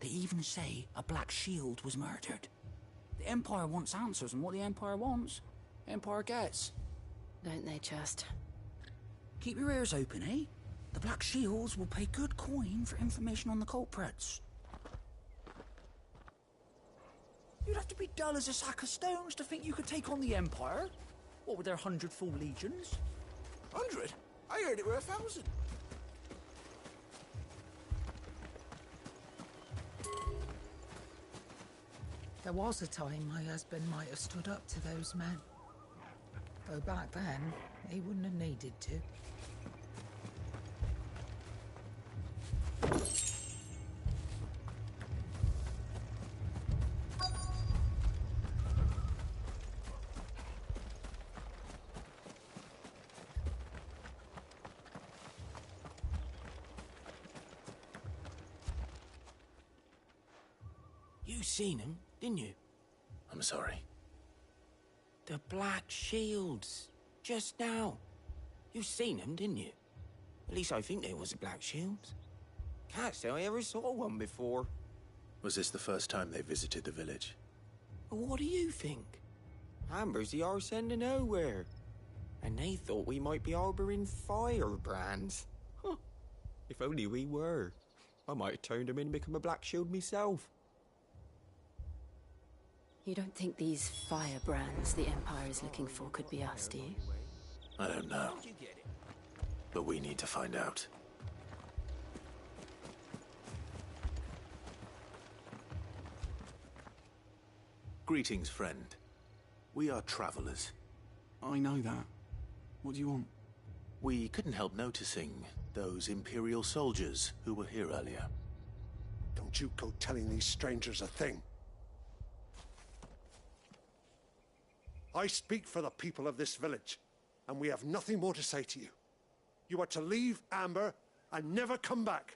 They even say a Black Shield was murdered. The Empire wants answers, and what the Empire wants, Empire gets. Don't they just? Keep your ears open, eh? The Black Shields will pay good coin for information on the culprits. You'd have to be dull as a sack of stones to think you could take on the Empire. What with their 100 full legions? 100? I heard it were 1,000. There was a time my husband might have stood up to those men. Though back then, he wouldn't have needed to. You seen him, didn't you? I'm sorry. The Black Shields. Just now. You seen them, didn't you? At least I think there was a Black Shields. Can't say I ever saw one before. Was this the first time they visited the village? Well, what do you think? Amber's the arse end of nowhere. And they thought we might be harboring firebrands. Huh. If only we were. I might have turned them in and become a Black Shield myself. You don't think these firebrands the Empire is looking for could be us, do you? I don't know. But we need to find out. Greetings, friend. We are travelers. I know that. What do you want? We couldn't help noticing those Imperial soldiers who were here earlier. Don't you go telling these strangers a thing. I speak for the people of this village, and we have nothing more to say to you. You are to leave Amber and never come back.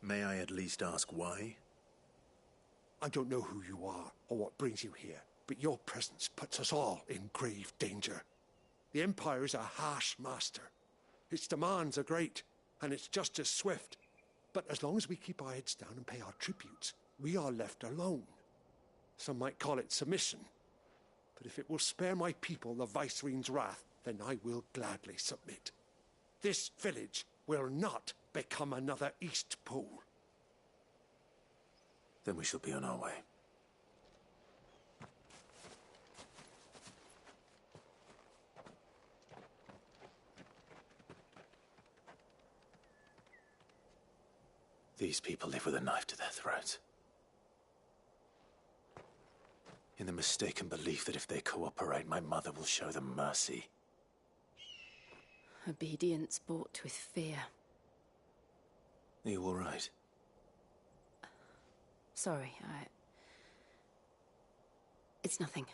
May I at least ask why? I don't know who you are or what brings you here, but your presence puts us all in grave danger. The Empire is a harsh master. Its demands are great, and its justice swift. But as long as we keep our heads down and pay our tributes, we are left alone. Some might call it submission. But if it will spare my people the Viceroy's wrath, then I will gladly submit. This village will not become another Eastpool. Then we shall be on our way. These people live with a knife to their throats. in the mistaken belief that if they cooperate, my mother will show them mercy. Obedience bought with fear. Are you all right? Sorry, It's nothing.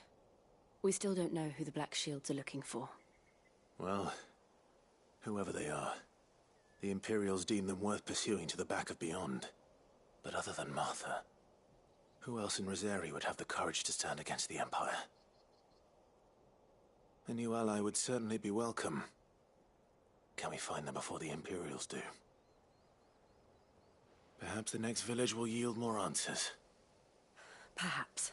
We still don't know who the Black Shields are looking for. Well, whoever they are, the Imperials deem them worth pursuing to the back of beyond. But other than Martha, who else in Rosari would have the courage to stand against the Empire? A new ally would certainly be welcome. Can we find them before the Imperials do? Perhaps the next village will yield more answers. Perhaps.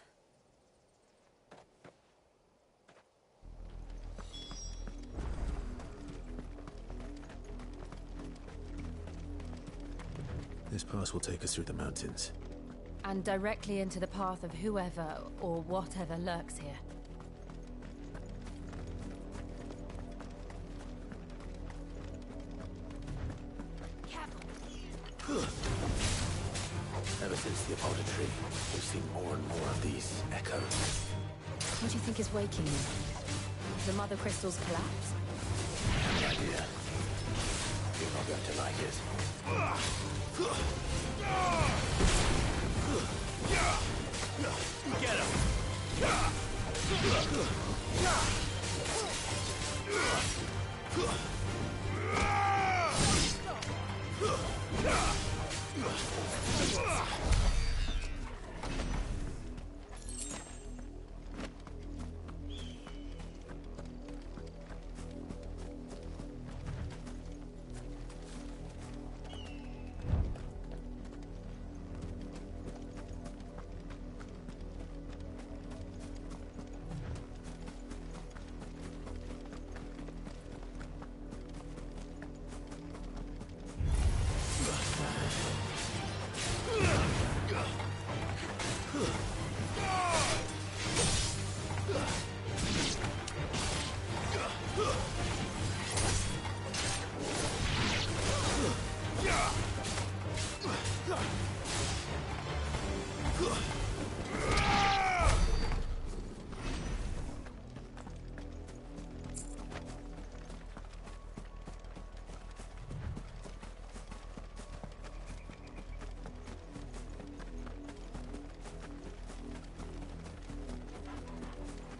This pass will take us through the mountains. And directly into the path of whoever or whatever lurks here. Ever since the apothecary, we've seen more and more of these echoes. What do you think is waking them? The Mother Crystal's collapse? No idea. You're not going to like it. Get him!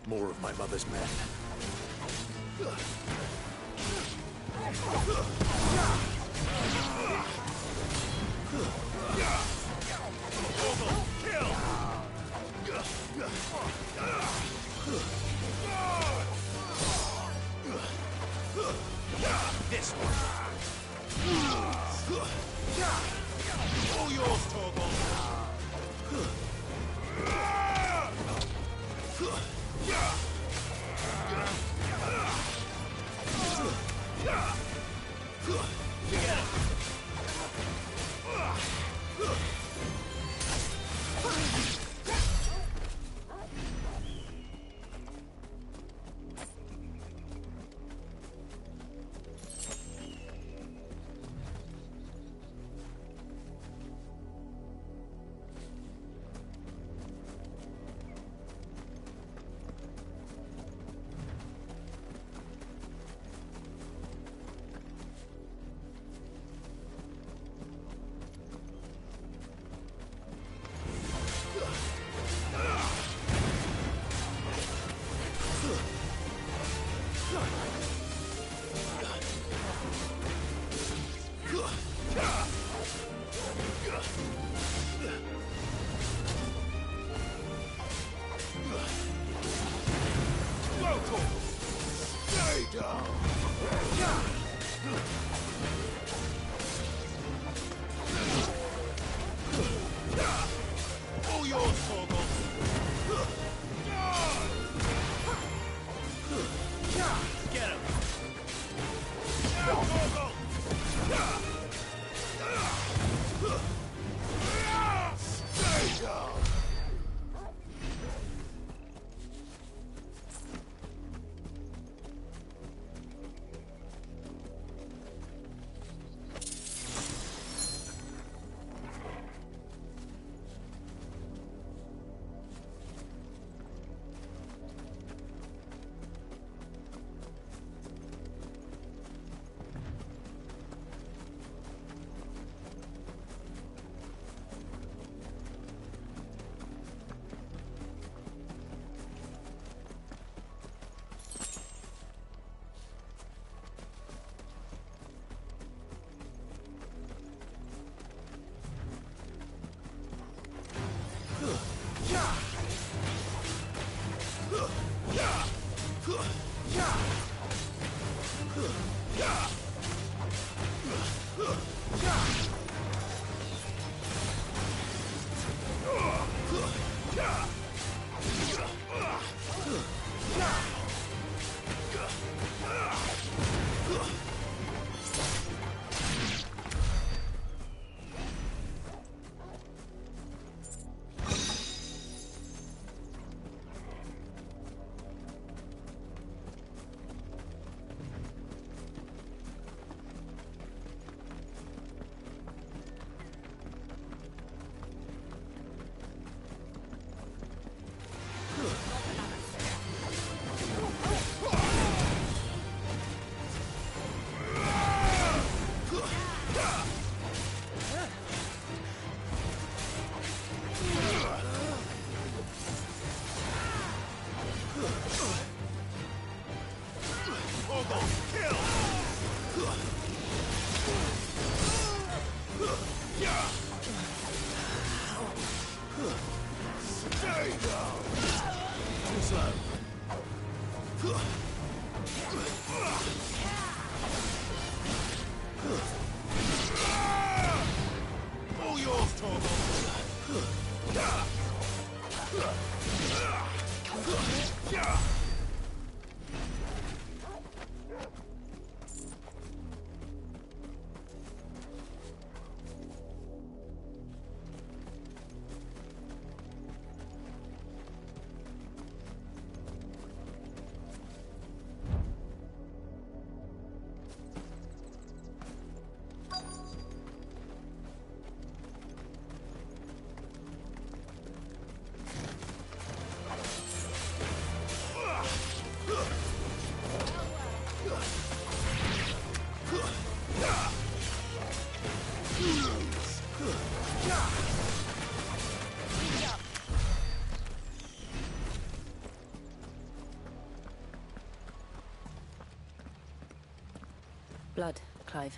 More of my mother's men. This one. All yours, Torgal. slow. All yours, Torgal. Blood, Clive.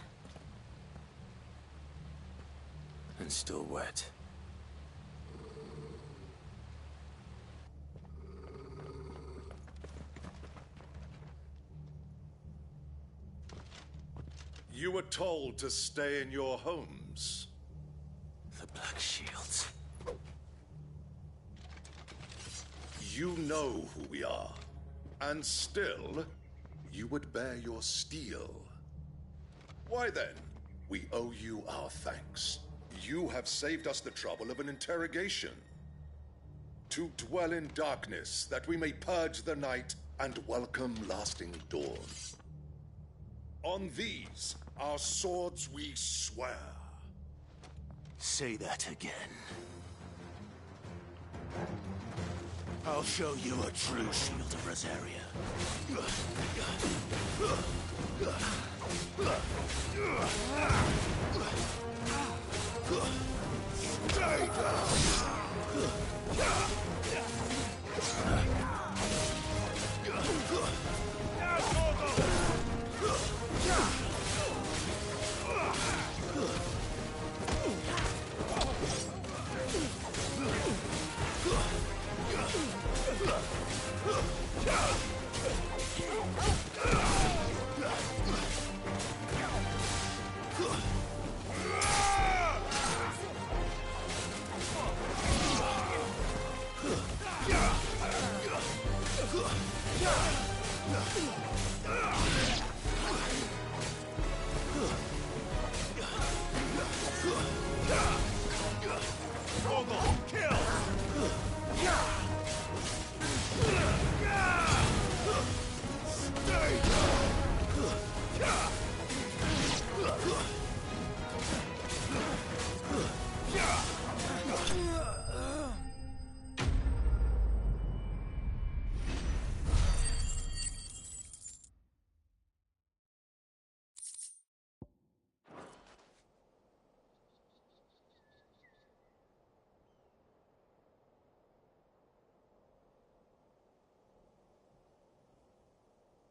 And still wet. You were told to stay in your homes. The Black Shields. You know who we are. And still, you would bear your steel. Why then, we owe you our thanks. You have saved us the trouble of an interrogation. To dwell in darkness, that we may purge the night and welcome lasting dawn. On these, our swords we swear. Say that again. I'll show you a true shield of Rosaria. Stay down!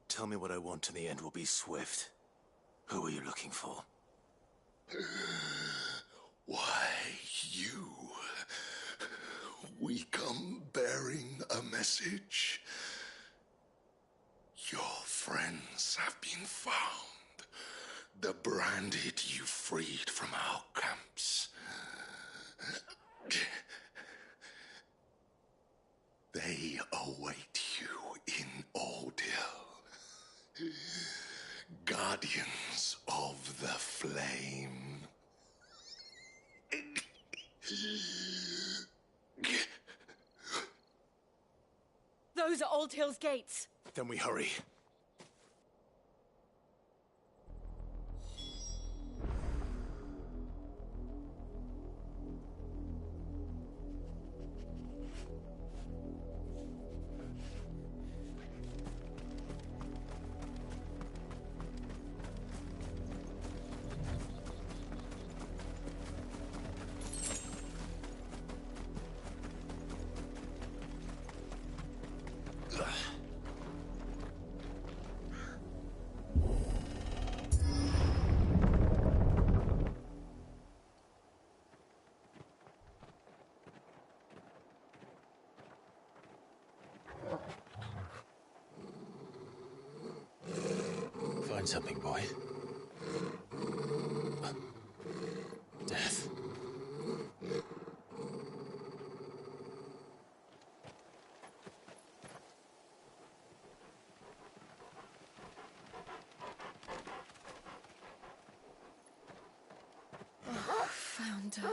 Tell me what I want and the end will be swift. Who are you looking for? Why, you. We come bearing a message. Your friends have been found. The branded you freed from our camps. They await you in Ordeal. Guardians of the Flame. Those are Old Hill's gates. Then we hurry. Find something, boy. Death. Oh, found her.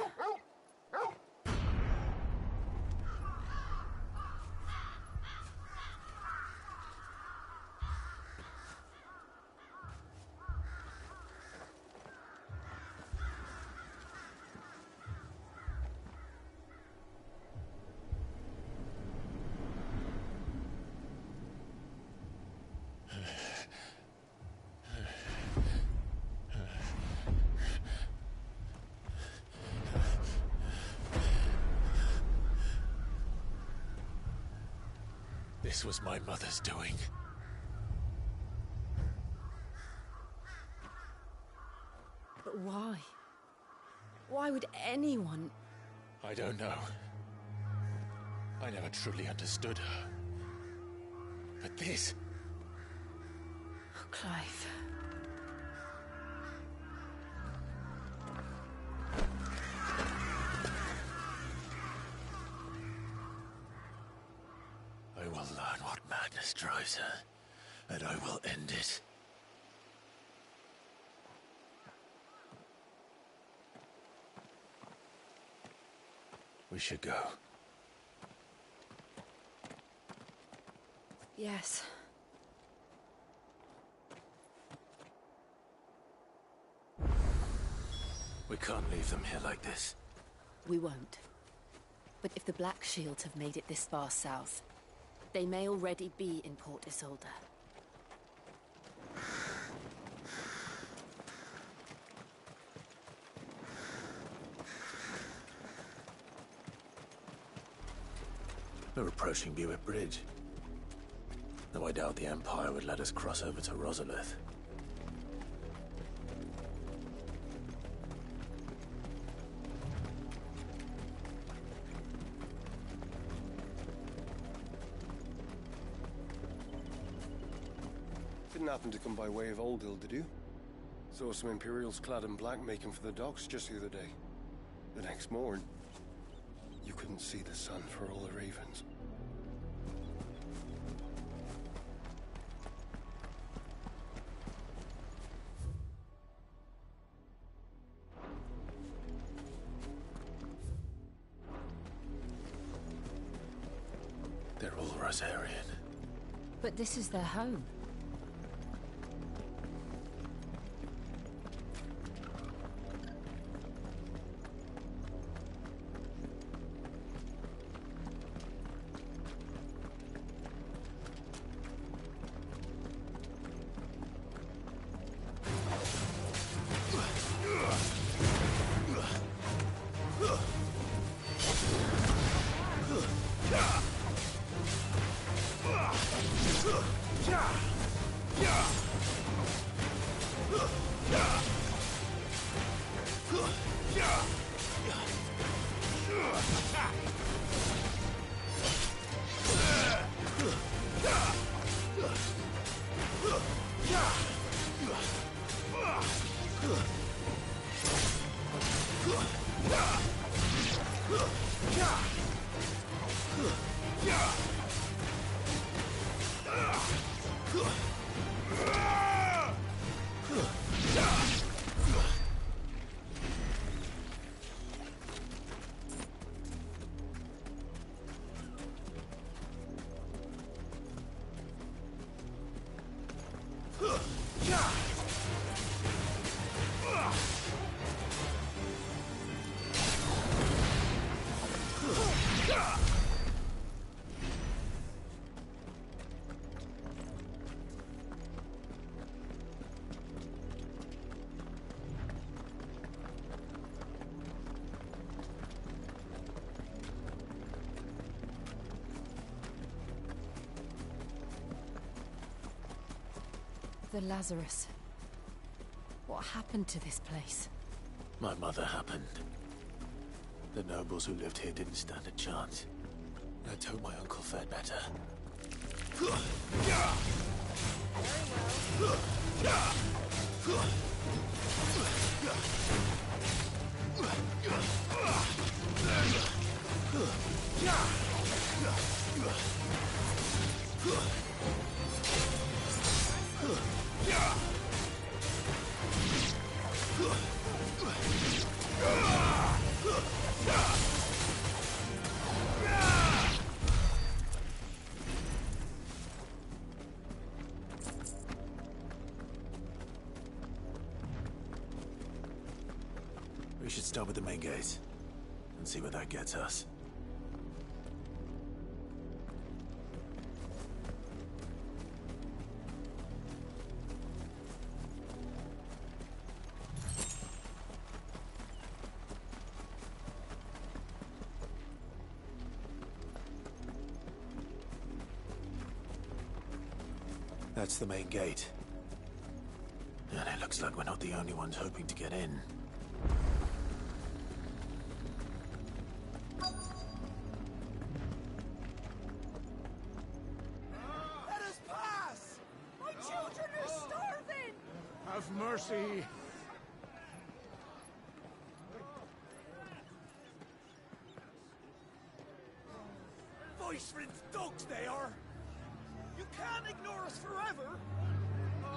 This was my mother's doing. But why? Why would anyone... I don't know. I never truly understood her. But this... Oh, Clive. I will learn what madness drives her, and I will end it. We should go. Yes. We can't leave them here like this. We won't. But if the Black Shields have made it this far south, they may already be in Port Isolde. We're approaching Buick Bridge. Though I doubt the Empire would let us cross over to Rosalith. Didn't happen to come by way of Old Hill, did you? Saw some Imperials clad in black making for the docks just the other day. The next morn, you couldn't see the sun for all the ravens. They're all Rosarian. But this is their home. The Lazarus. What happened to this place? My mother happened. The nobles who lived here didn't stand a chance. Let's hope my uncle fared better. We should start with the main gate and see where that gets us. That's the main gate. And it looks like we're not the only ones hoping to get in. Let us pass! My children are starving! Have mercy. Voice-rinsed dogs they are! You can't ignore us forever!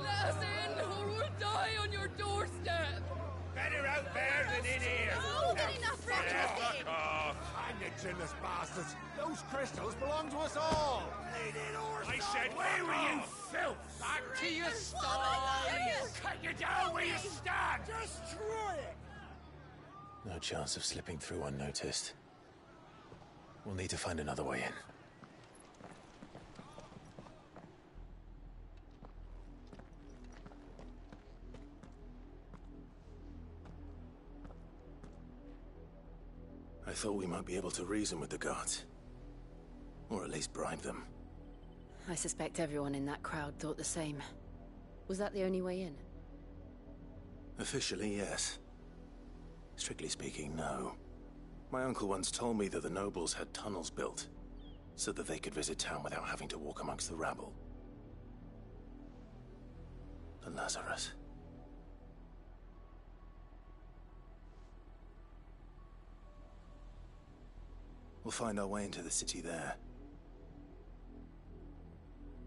Let us in, or we'll die on your doorstep! Better out there than in here! Oh, enough Fuck off! Hang it, chinless bastards! Those crystals belong to us all! I said, where were you, filth? Back to your sties! Cut you down where you stand! Destroy it! No chance of slipping through unnoticed. We'll need to find another way in. I thought we might be able to reason with the guards. Or at least bribe them. I suspect everyone in that crowd thought the same. Was that the only way in? Officially, yes. Strictly speaking, no. My uncle once told me that the nobles had tunnels built, so that they could visit town without having to walk amongst the rabble. The Lazarus. We'll find our way into the city there.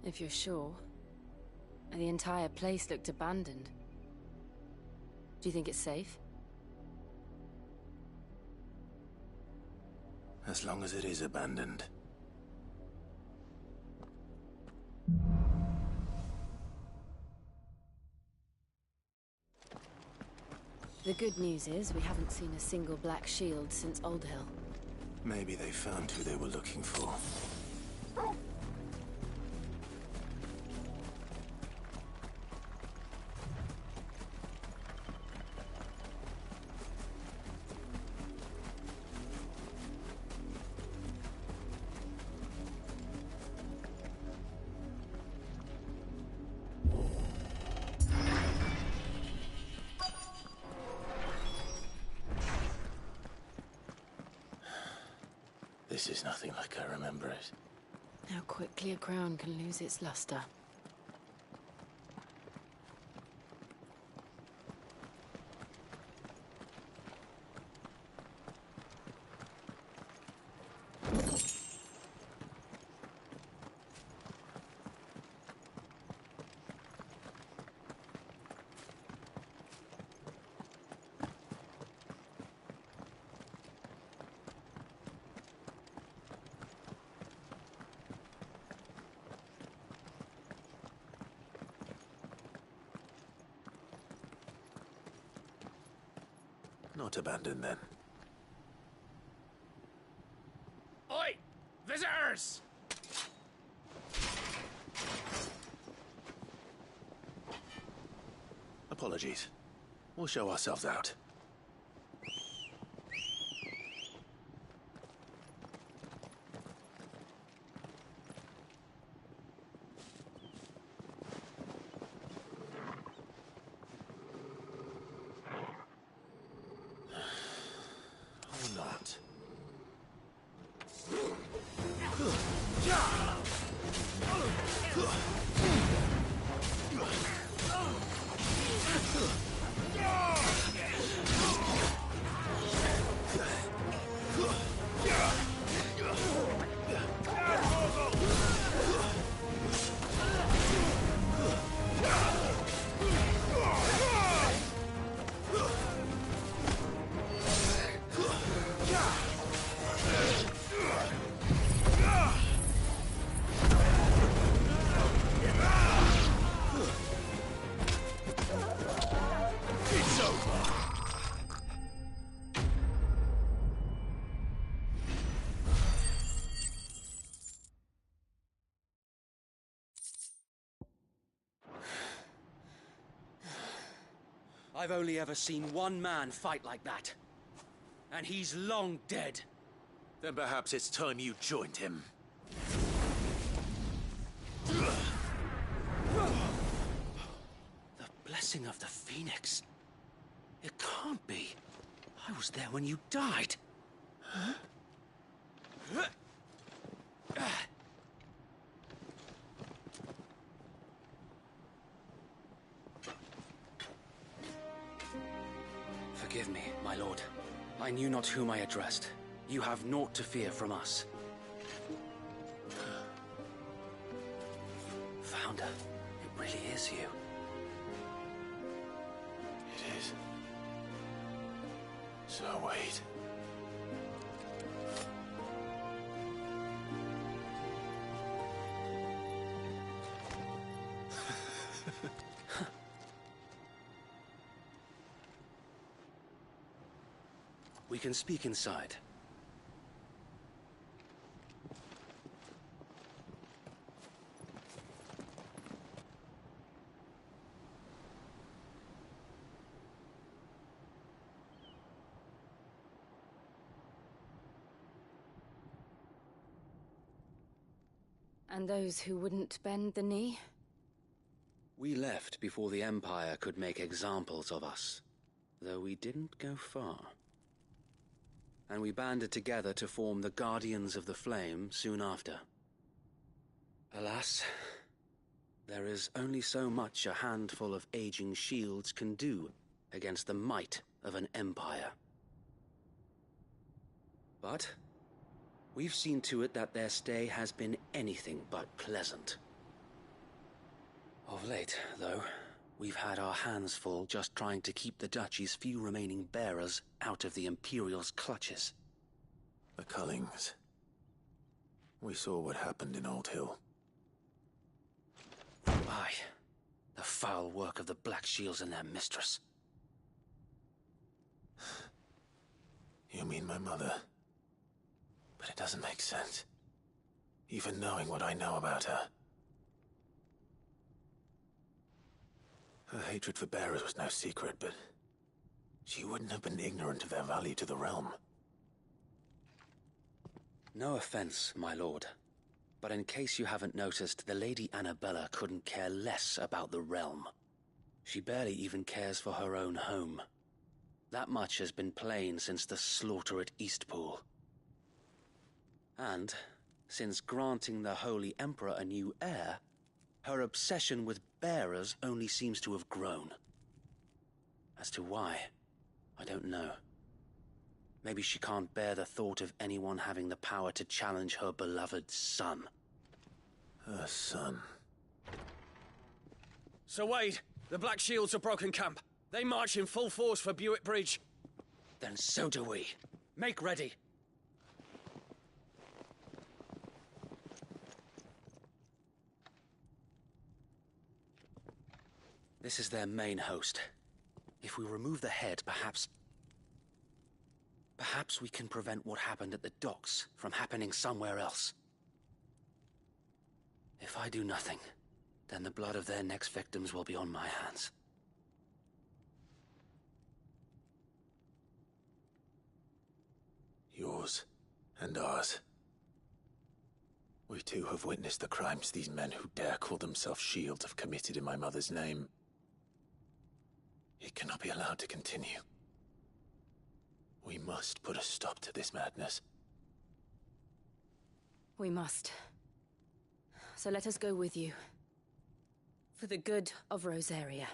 If you're sure. The entire place looked abandoned. Do you think it's safe? As long as it is abandoned. The good news is we haven't seen a single black shield since Old Hill. Maybe they found who they were looking for. This is nothing like I remember it. How quickly a crown can lose its luster. Not abandoned, then. Oi! Visitors! Apologies. We'll show ourselves out. I've only ever seen one man fight like that. And he's long dead. Then perhaps it's time you joined him. The blessing of the Phoenix. It can't be. I was there when you died. Huh? Forgive me, my lord. I knew not whom I addressed. You have naught to fear from us. Founder, it really is you. It is. Sir Wade. We can speak inside. And those who wouldn't bend the knee? We left before the Empire could make examples of us, though we didn't go far. And we banded together to form the Guardians of the Flame soon after. Alas, there is only so much a handful of aging shields can do against the might of an empire. But we've seen to it that their stay has been anything but pleasant. Of late, though, we've had our hands full just trying to keep the Duchy's few remaining bearers out of the Imperial's clutches. The Cullings. We saw what happened in Old Hill. Aye. The foul work of the Black Shields and their mistress. You mean my mother? But it doesn't make sense. Even knowing what I know about her. Her hatred for bearers was no secret, but she wouldn't have been ignorant of their value to the realm. No offense, my lord, but in case you haven't noticed, the Lady Annabella couldn't care less about the realm. She barely even cares for her own home. That much has been plain since the slaughter at Eastpool. And, since granting the Holy Emperor a new heir, her obsession with bearers only seems to have grown. As to why, I don't know. Maybe she can't bear the thought of anyone having the power to challenge her beloved son. Her son? Sir Wade, the Black Shields have broken camp. They march in full force for Buick Bridge. Then so do we. Make ready. This is their main host. If we remove the head, perhaps we can prevent what happened at the docks from happening somewhere else. If I do nothing, then the blood of their next victims will be on my hands. Yours and ours. We too have witnessed the crimes these men who dare call themselves shields have committed in my mother's name. It cannot be allowed to continue. We must put a stop to this madness. We must. So let us go with you. For the good of Rosaria.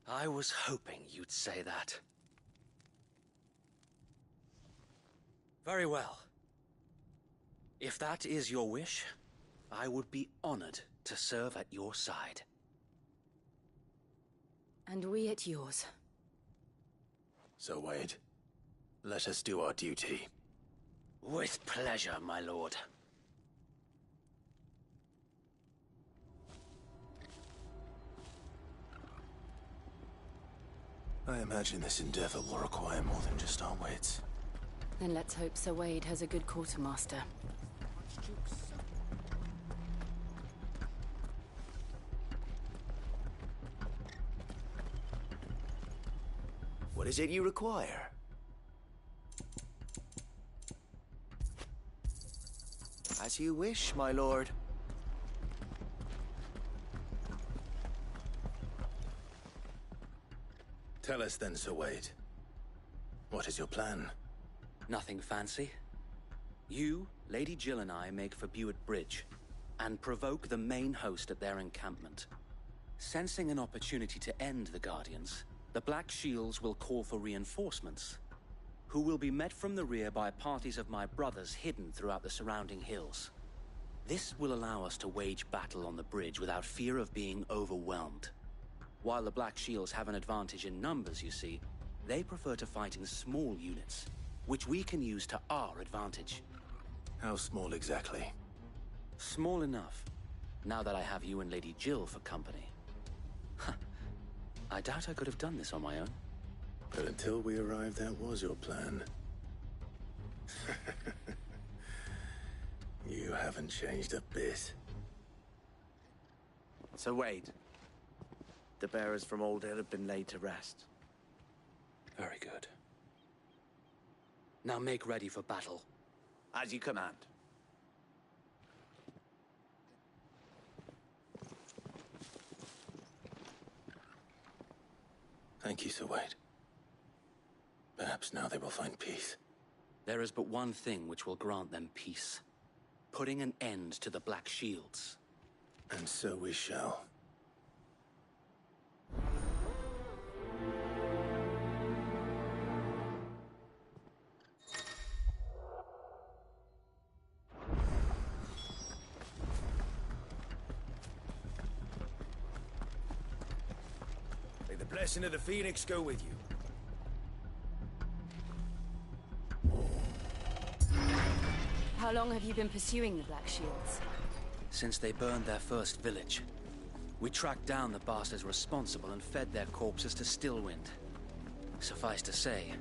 I was hoping you'd say that. Very well. If that is your wish, I would be honored to serve at your side. And we at yours. So, Wade, let us do our duty. With pleasure, my lord. I imagine this endeavor will require more than just our wits. Then let's hope Sir Wade has a good quartermaster. What is it you require? As you wish, my lord. Tell us then, Sir Wade. What is your plan? Nothing fancy. You, Lady Jill and I make for Buett Bridge, and provoke the main host at their encampment. Sensing an opportunity to end the Guardians, the Black Shields will call for reinforcements, who will be met from the rear by parties of my brothers hidden throughout the surrounding hills. This will allow us to wage battle on the bridge without fear of being overwhelmed. While the Black Shields have an advantage in numbers, you see, they prefer to fight in small units, which we can use to our advantage. How small exactly? Small enough, now that I have you and Lady Jill for company. I doubt I could have done this on my own. But until we arrived, that was your plan. You haven't changed a bit. Sir Wade, the bearers from Old Hill have been laid to rest. Very good. Now make ready for battle. As you command. Thank you, Sir Wade. Perhaps now they will find peace. There is but one thing which will grant them peace. Putting an end to the Black Shields. And so we shall. May the blessing of the Phoenix go with you. How long have you been pursuing the Black Shields? Since they burned their first village. We tracked down the bastards responsible and fed their corpses to Stillwind. Suffice to say,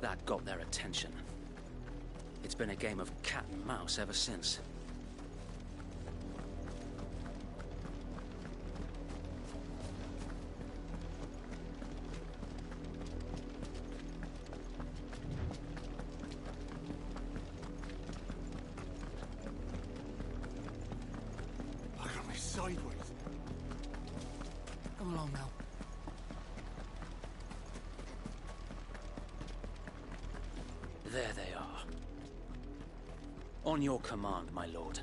that got their attention. It's been a game of cat and mouse ever since. Sideways. Come along now. There they are. On your command, my lord.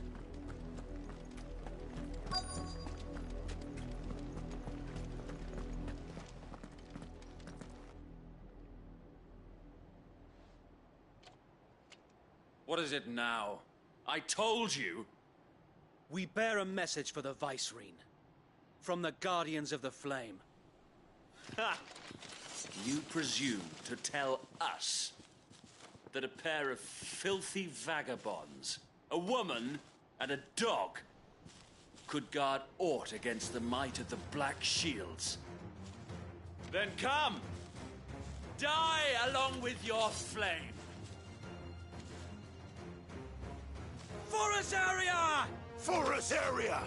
What is it now? I told you! We bear a message for the Vicereine. From the Guardians of the Flame. Ha! You presume to tell us that a pair of filthy vagabonds, a woman and a dog, could guard aught against the might of the Black Shields? Then come! Die along with your flame! For us, area! For us, area!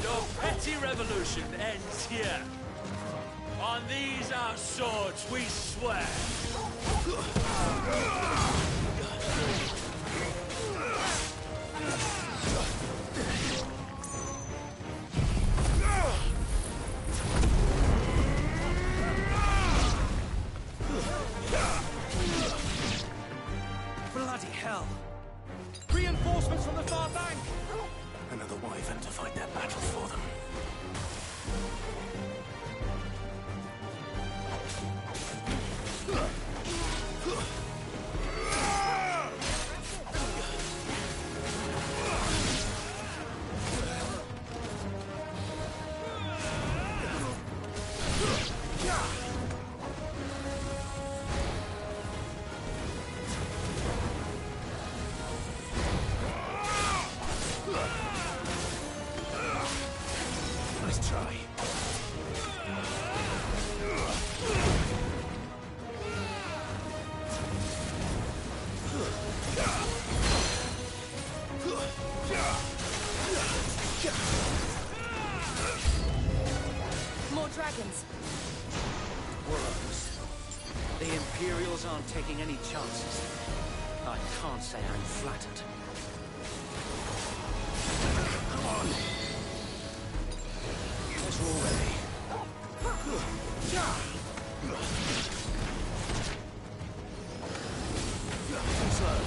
Your petty revolution ends here. On these our swords we swear. Bloody hell! Reinforcements from the far bank! Another wyvern to fight their battle for them. Imperials aren't taking any chances. I can't say I'm flattered. Come on! Guess we're all ready. Slow.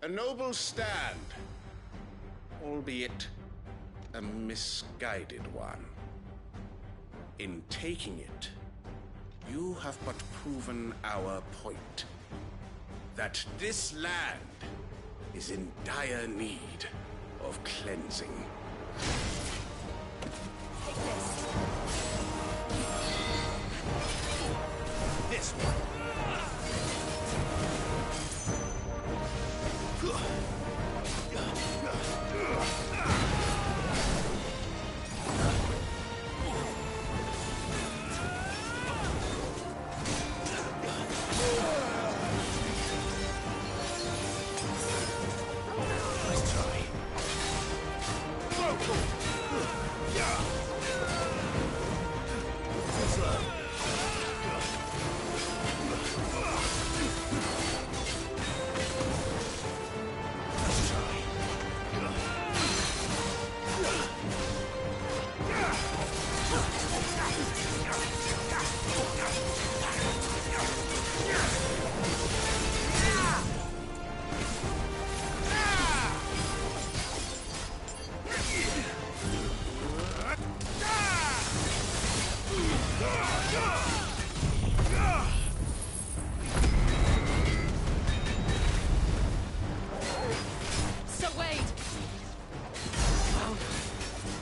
A noble stand, albeit a misguided one. In taking it, you have but proven our point, that this land is in dire need of cleansing. Take this. This one.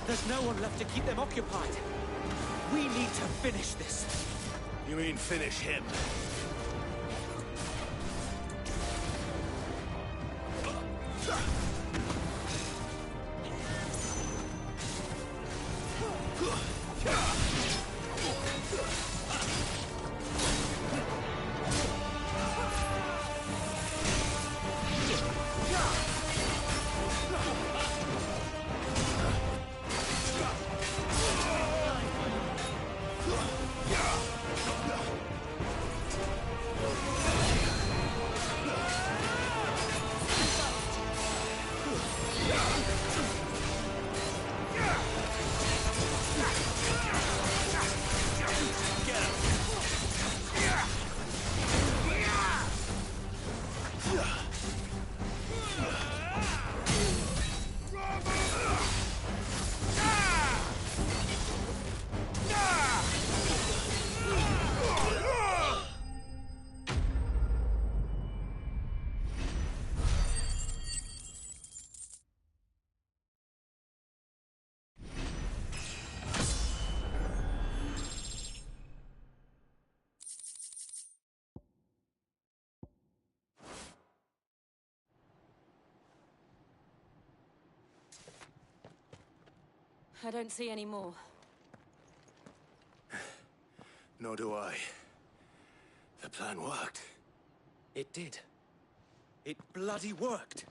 There's no one left to keep them occupied. We need to finish this. You mean finish him? I don't see any more. Nor do I. The plan worked. It did. It bloody worked.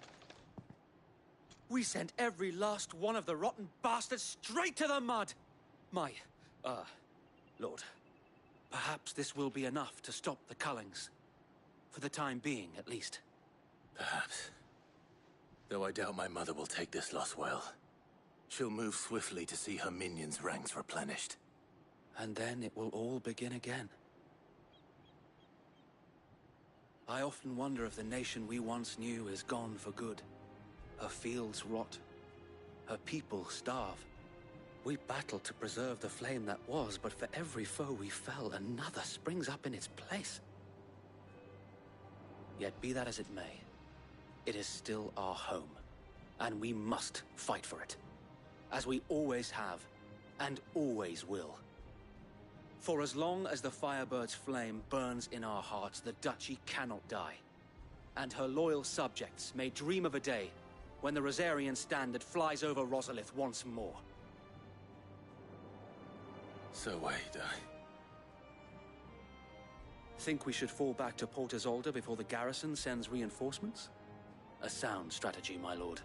We sent every last one of the rotten bastards straight to the mud! Lord, perhaps this will be enough to stop the Cullings. For the time being, at least. Perhaps. Though I doubt my mother will take this loss well. She'll move swiftly to see her minions' ranks replenished. And then it will all begin again. I often wonder if the nation we once knew is gone for good. Her fields rot. Her people starve. We battled to preserve the flame that was, but for every foe we fell, another springs up in its place. Yet be that as it may, it is still our home, and we must fight for it. as we always have, and always will. For as long as the Firebird's flame burns in our hearts, the Duchy cannot die. And her loyal subjects may dream of a day when the Rosarian standard flies over Rosalith once more. So wait, Think we should fall back to Port Isolde before the garrison sends reinforcements? A sound strategy, my lord.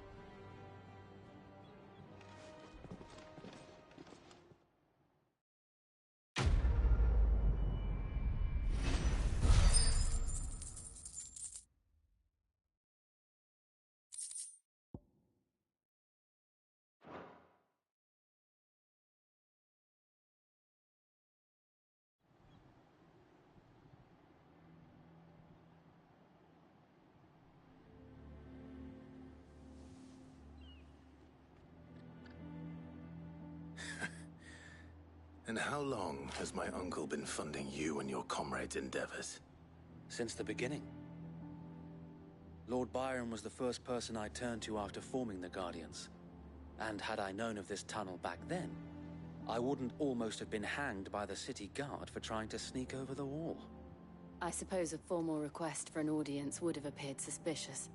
And how long has my uncle been funding you and your comrades' endeavors? Since the beginning. Lord Byron was the first person I turned to after forming the Guardians. And had I known of this tunnel back then, I wouldn't almost have been hanged by the city guard for trying to sneak over the wall. I suppose a formal request for an audience would have appeared suspicious.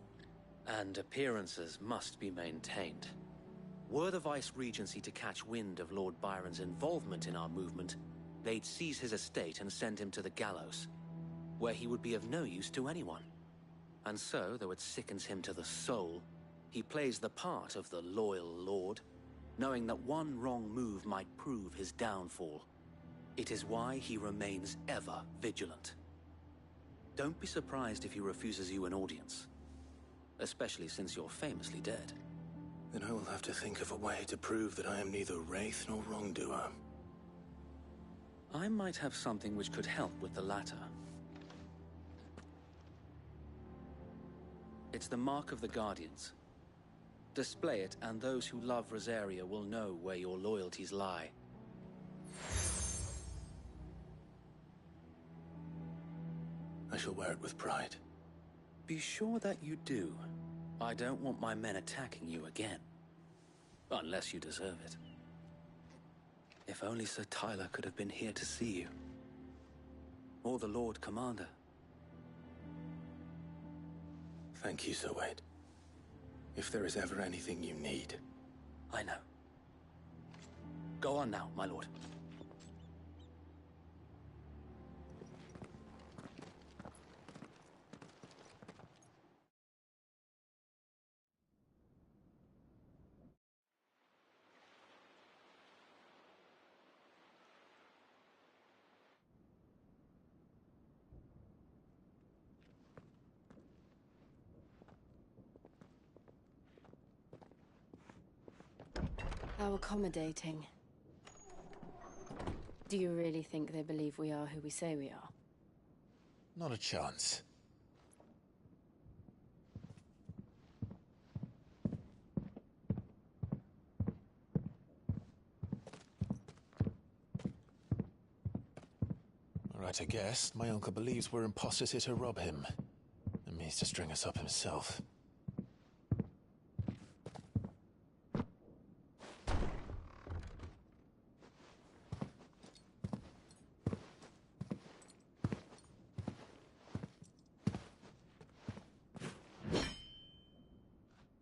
And appearances must be maintained. Were the Vice-Regency to catch wind of Lord Byron's involvement in our movement, they'd seize his estate and send him to the gallows, where he would be of no use to anyone. And so, though it sickens him to the soul, he plays the part of the loyal lord, knowing that one wrong move might prove his downfall. It is why he remains ever vigilant. Don't be surprised if he refuses you an audience, especially since you're famously dead. Then I will have to think of a way to prove that I am neither wraith nor wrongdoer. I might have something which could help with the latter. It's the mark of the Guardians. Display it, and those who love Rosaria will know where your loyalties lie. I shall wear it with pride. Be sure that you do. I don't want my men attacking you again. Unless you deserve it. If only Sir Tyler could have been here to see you. Or the Lord Commander. Thank you, Sir Wade. If there is ever anything you need. I know. Go on now, my lord. How accommodating. Do you really think they believe we are who we say we are? Not a chance. Right, I guess. My uncle believes we're imposters here to rob him. And means to string us up himself.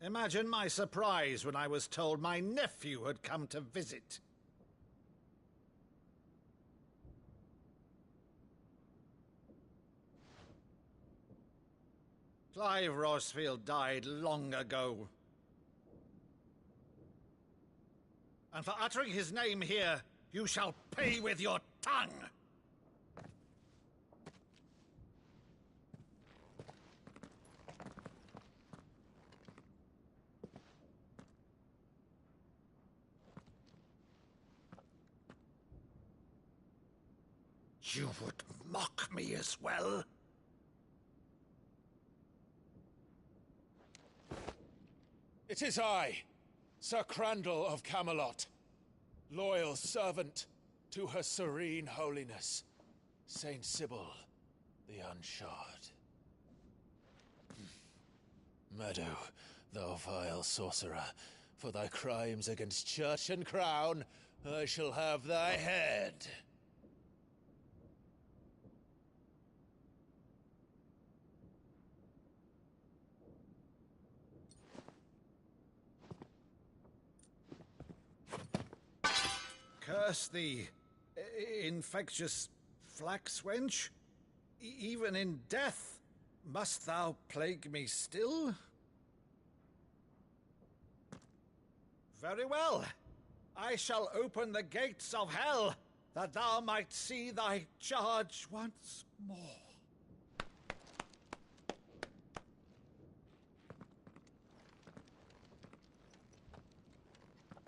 Imagine my surprise when I was told my nephew had come to visit. Clive Rosfield died long ago. And for uttering his name here, you shall pay with your tongue! You would mock me as well? It is I, Sir Crandall of Camelot, loyal servant to Her Serene Holiness, Saint Sybil the Unshod. Meadow, thou vile sorcerer, For thy crimes against church and crown, I shall have thy head. Curse thee, infectious flax wench. Even in death, must thou plague me still? Very well. I shall open the gates of hell, that thou might see thy charge once more.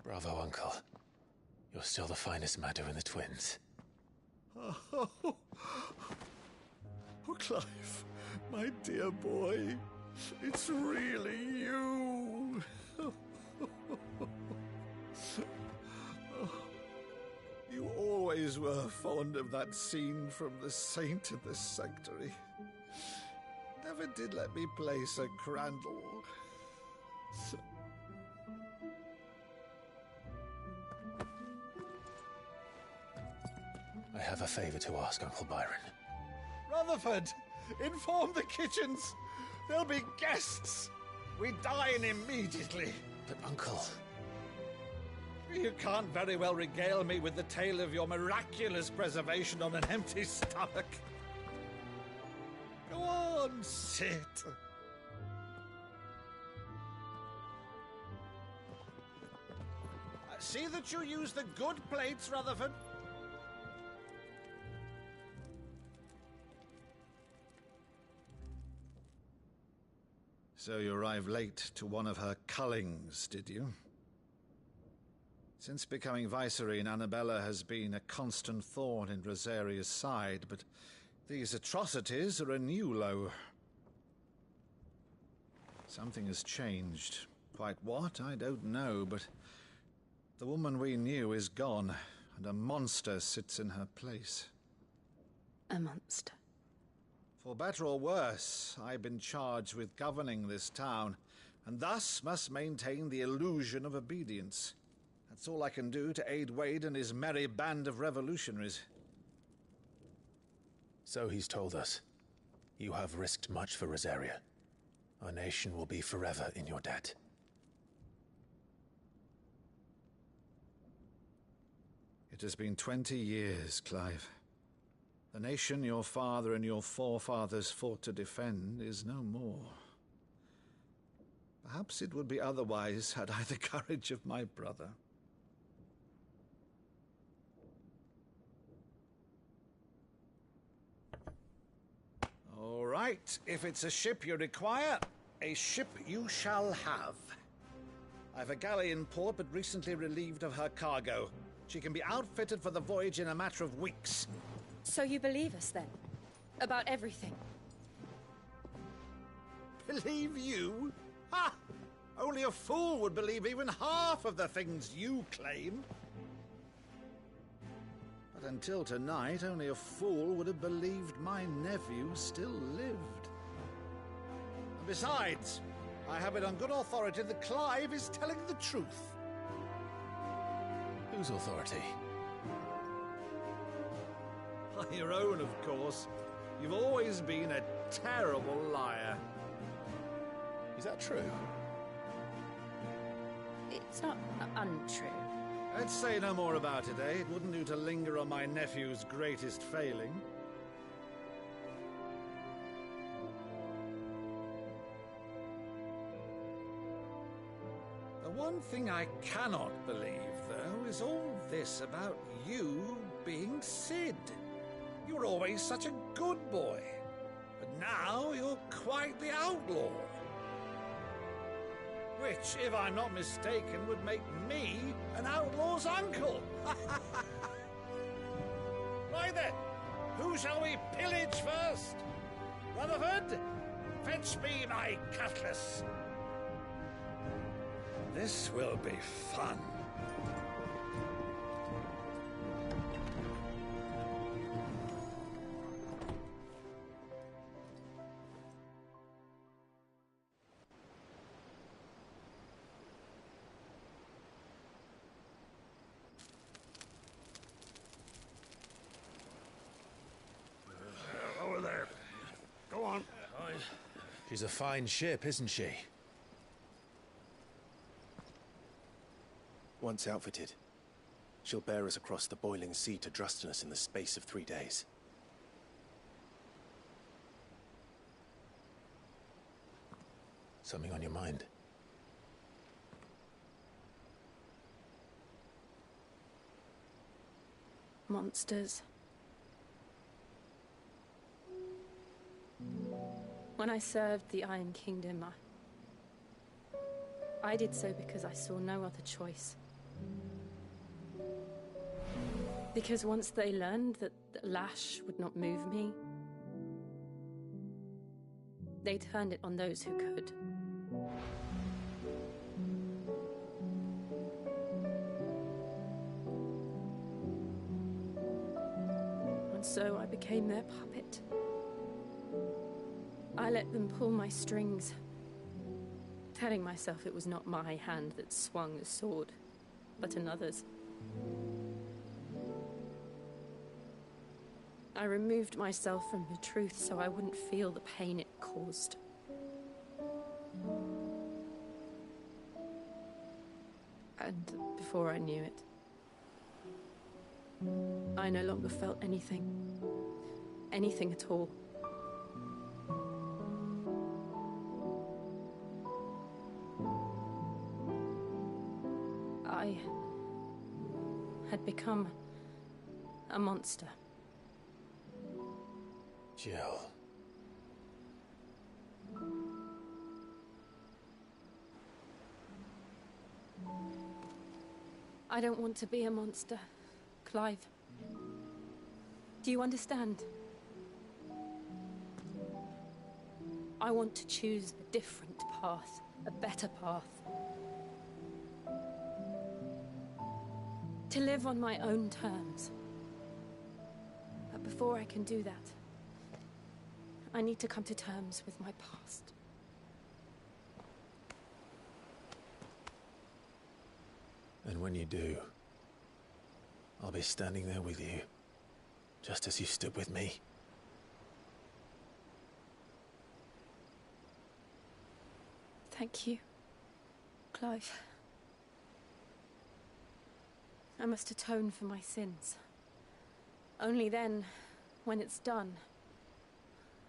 Bravo, Uncle. You're still the finest Maddo in the twins. Oh, Clive, my dear boy, it's really you. You always were fond of that scene from The Saint in the Sanctuary. Never did let me play Sir Crandall. I have a favor to ask, Uncle Byron. Rutherford, inform the kitchens. There'll be guests. We dine immediately. But, Uncle... You can't very well regale me with the tale of your miraculous preservation on an empty stomach. Go on, sit. See that you use the good plates, Rutherford. So you arrived late to one of her cullings, did you? Since becoming Vicereine, Annabella has been a constant thorn in Rosaria's side, but these atrocities are a new low. Something has changed. Quite what, I don't know, but the woman we knew is gone, and a monster sits in her place. A monster? For better or worse, I've been charged with governing this town, and thus must maintain the illusion of obedience. That's all I can do to aid Wade and his merry band of revolutionaries. So he's told us. You have risked much for Rosaria. Our nation will be forever in your debt. It has been 20 years, Clive. The nation your father and your forefathers fought to defend is no more. Perhaps it would be otherwise had I the courage of my brother. All right, if it's a ship you require, a ship you shall have. I've a galley in port, but recently relieved of her cargo. She can be outfitted for the voyage in a matter of weeks. So you believe us, then? About everything? Believe you? Ha! Only a fool would believe even half of the things you claim. But until tonight, only a fool would have believed my nephew still lived. And besides, I have it on good authority that Clive is telling the truth. Whose authority? Your own, of course. You've always been a terrible liar. Is that true? It's not untrue. Let's say no more about it, eh? It wouldn't do to linger on my nephew's greatest failing. The one thing I cannot believe, though, is all this about you being Sid. You were always such a good boy, but now you're quite the outlaw. Which, if I'm not mistaken, would make me an outlaw's uncle. Right then, who shall we pillage first? Rutherford, fetch me my cutlass. This will be fun. She's a fine ship, isn't she? Once outfitted, she'll bear us across the boiling sea to Drustinus in the space of 3 days. Something on your mind? Monsters. When I served the Iron Kingdom, I did so because I saw no other choice. Because once they learned that the lash would not move me, they turned it on those who could. And so I became their puppet. I let them pull my strings, telling myself it was not my hand that swung the sword, but another's. I removed myself from the truth so I wouldn't feel the pain it caused. And before I knew it, I no longer felt anything. Anything at all. I had become a monster. Jill. I don't want to be a monster, Clive. Do you understand? I want to choose a different path, a better path. To live on my own terms. But before I can do that, I need to come to terms with my past. And when you do, I'll be standing there with you, just as you stood with me. Thank you, Clive. I must atone for my sins. Only then, when it's done,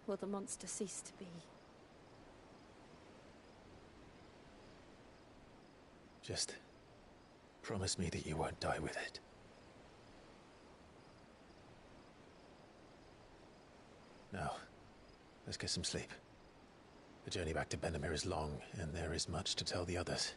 will the monster cease to be. Just promise me that you won't die with it. Now, let's get some sleep. The journey back to Benamir is long, and there is much to tell the others.